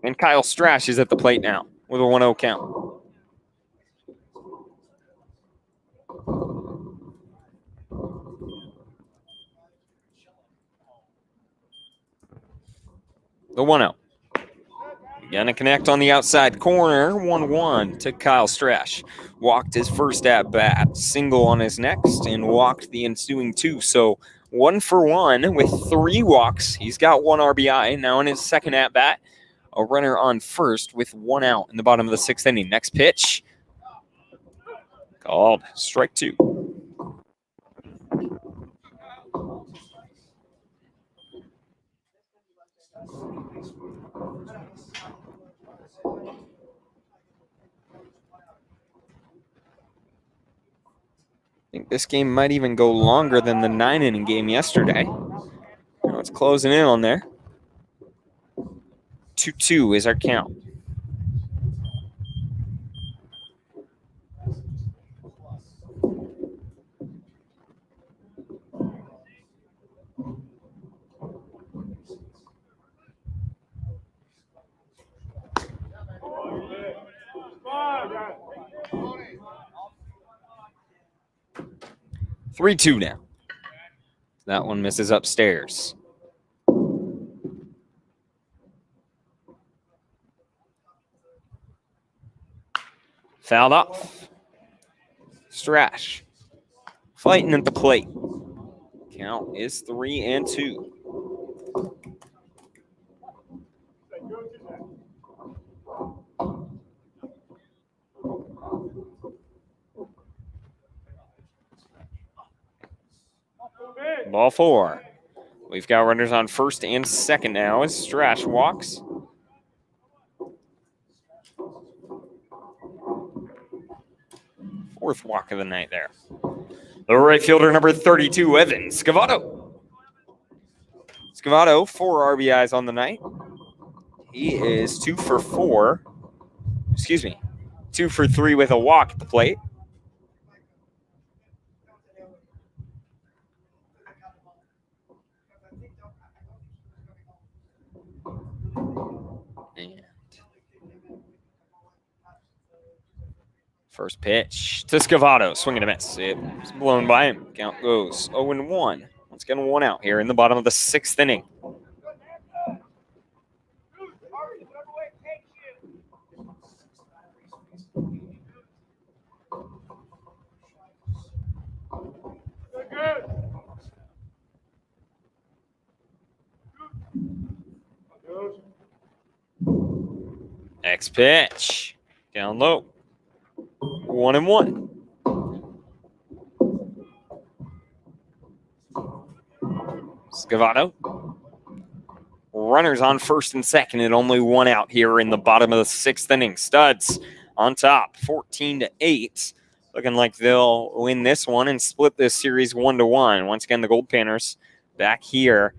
And Kyle Strash is at the plate now with a 1-0 count. The 1-0. Gonna connect on the outside corner. 1-1 to Kyle Strash. Walked his first at bat, single on his next, and walked the ensuing 2. So 1 for 1 with 3 walks. He's got 1 RBI. Now in his second at bat, a runner on first with 1 out in the bottom of the 6th inning. Next pitch. Called strike 2. I think this game might even go longer than the 9-inning game yesterday. Now it's closing in on there. 2-2 is our count. Three-two now. That one misses upstairs. Fouled off. Strash fighting at the plate. Count is 3-2. Ball 4. We've got runners on first and second now as Strash walks. Fourth walk of the night there. The right fielder, number 32, Evan Scavato. Scavato, 4 RBIs on the night. He is 2 for 4. Excuse me, 2 for 3 with a walk at the plate. And first pitch to Scavato, swing and a miss. It's blown by him. Count goes 0-1. Let's get 1 out here in the bottom of the 6th inning. Next pitch. Down low. 1-1. Scavato. Runners on first and second, and only one out here in the bottom of the sixth inning. Studs on top, 14-8. Looking like they'll win this one and split this series 1-1. Once again, the Goldpanners back here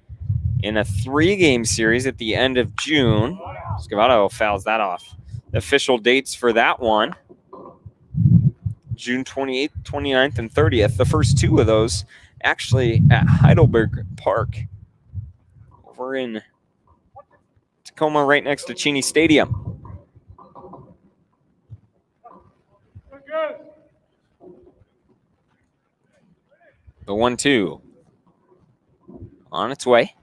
in a 3-game series at the end of June. Scavato fouls that off. The official dates for that one, June 28th, 29th, and 30th. The first two of those actually at Heidelberg Park over in Tacoma, right next to Cheney Stadium. The 1-2 on its way.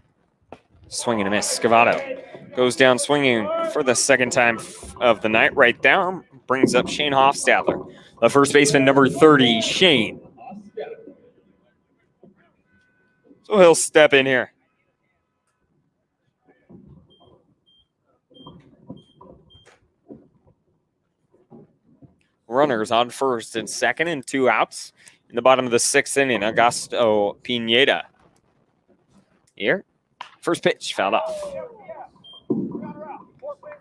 Swing and a miss. Scavato goes down swinging for the second time of the night. Right down, brings up Shane Hofstadler. The first baseman, number 30, Shane. So he'll step in here. Runners on first and second and 2 outs in the bottom of the sixth inning. Augusto Pineda. Here, first pitch fouled off.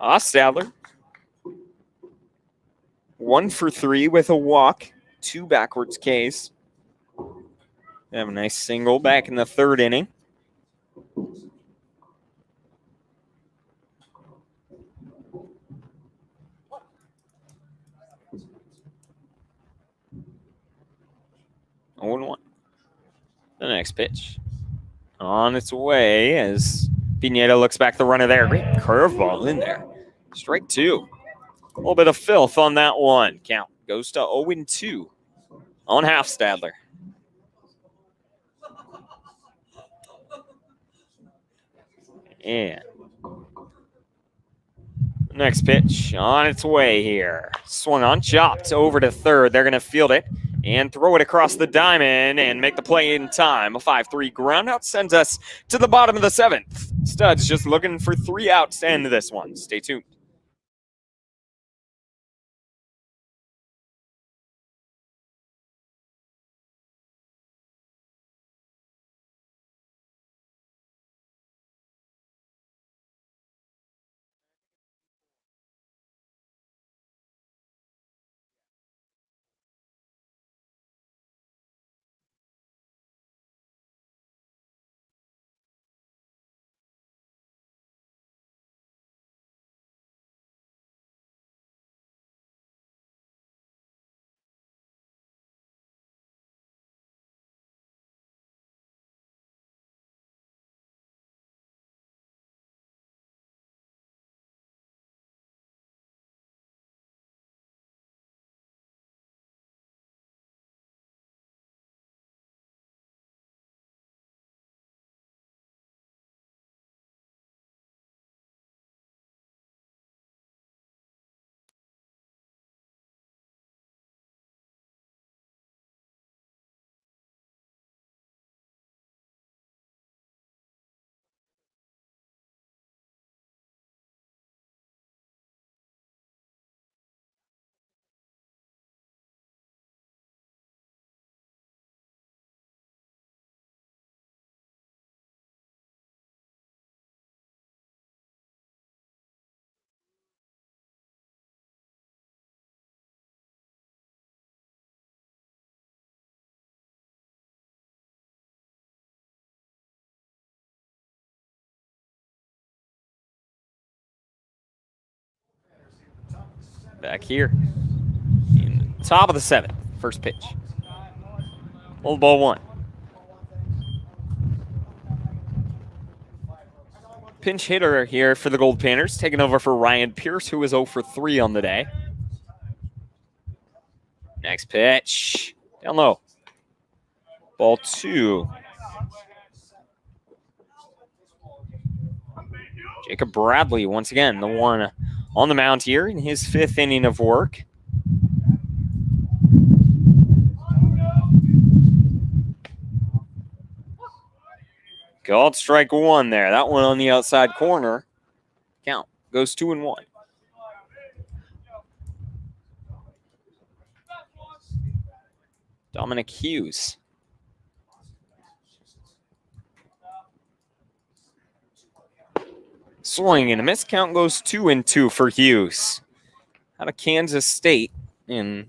Hofstadler, 1 for 3 with a walk, 2 backwards Ks. They have a nice single back in the third inning. Oh, 1. The next pitch on its way as Pineda looks back the runner there. Great curveball in there. Strike 2. A little bit of filth on that one. Count goes to 0-2 on Hofstadler. And next pitch on its way here. Swung on, chopped over to third. They're going to field it and throw it across the diamond and make the play in time. A 5-3 groundout sends us to the bottom of the seventh. Studs just looking for 3 outs to end this one. Stay tuned. Back here in the top of the seventh. First pitch. Old ball 1. Pinch hitter here for the Goldpanners, taking over for Ryan Pierce, who is 0 for 3 on the day. Next pitch. Down low. Ball 2. Jacob Bradley, once again, the one on the mound here in his 5th inning of work. Called strike 1 there. That one on the outside corner. Count goes 2-1. Dominic Hughes. Swing and a miss. Count goes 2-2 for Hughes. Out of Kansas State. And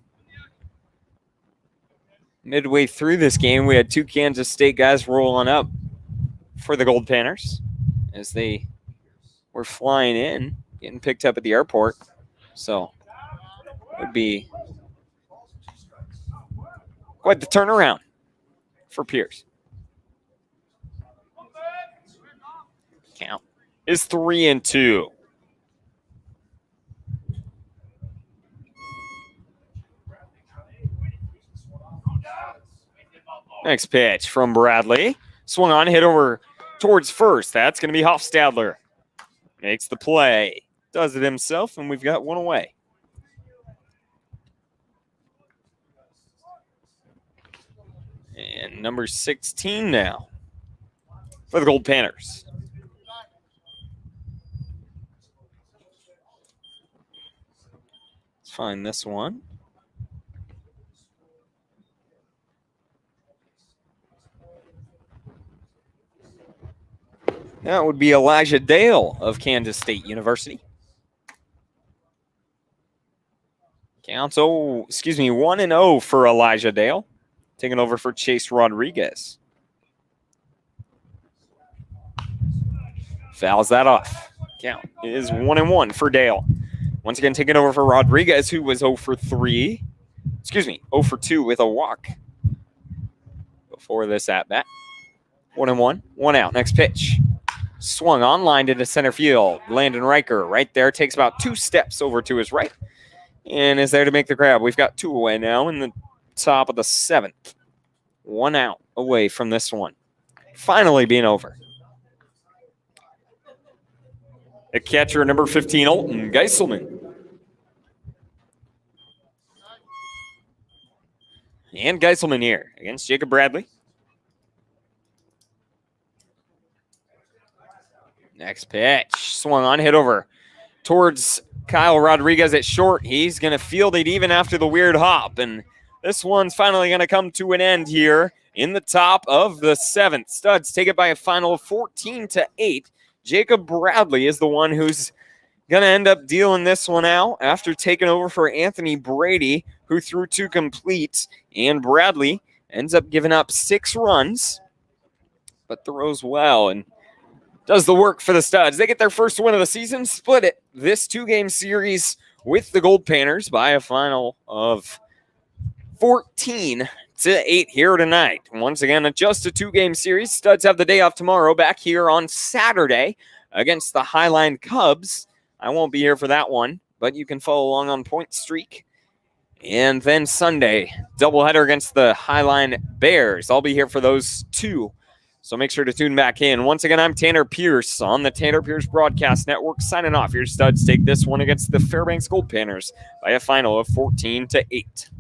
midway through this game, we had 2 Kansas State guys rolling up for the Goldpanners as they were flying in, getting picked up at the airport. So it would be quite the turnaround for Pierce. Count is 3-2. Next pitch from Bradley. Swung on, hit over towards first. That's going to be Hofstadler. Makes the play. Does it himself, and we've got one away. And number 16 now for the Goldpanners. Let's find this one. That would be Elijah Dale of Kansas State University. Counts 1-0 for Elijah Dale. Taking over for Chase Rodriguez. Fouls that off. Count is 1-1 for Dale. Once again, taking over for Rodriguez, who was 0 for 2 with a walk before this at-bat. 1-1, 1 out. Next pitch. Swung on line to the center field. Landon Riker right there takes about 2 steps over to his right and is there to make the grab. We've got 2 away now in the top of the 7th. 1 out away from this one. Finally being over. The catcher, number 15, Alton Geiselman. And Geiselman here against Jacob Bradley. Next pitch. Swung on, hit over towards Kyle Rodriguez at short. He's going to field it even after the weird hop. And this one's finally going to come to an end here in the top of the 7th. Studs take it by a final of 14-8. Jacob Bradley is the one who's going to end up dealing this one out after taking over for Anthony Brady, who threw 2 complete. And Bradley ends up giving up 6 runs, but throws well and does the work for the Studs. They get their first win of the season, split it this 2-game series with the Goldpanners by a final of 14-8 here tonight. Once again, just a 2-game series. Studs have the day off tomorrow, back here on Saturday against the Highline Cubs. I won't be here for that one, but you can follow along on Point Streak. And then Sunday, doubleheader against the Highline Bears. I'll be here for those 2. So make sure to tune back in. Once again, I'm Tanner Pierce on the Tanner Pierce Broadcast Network, signing off. Your Studs take this one against the Fairbanks Goldpanners by a final of 14-8.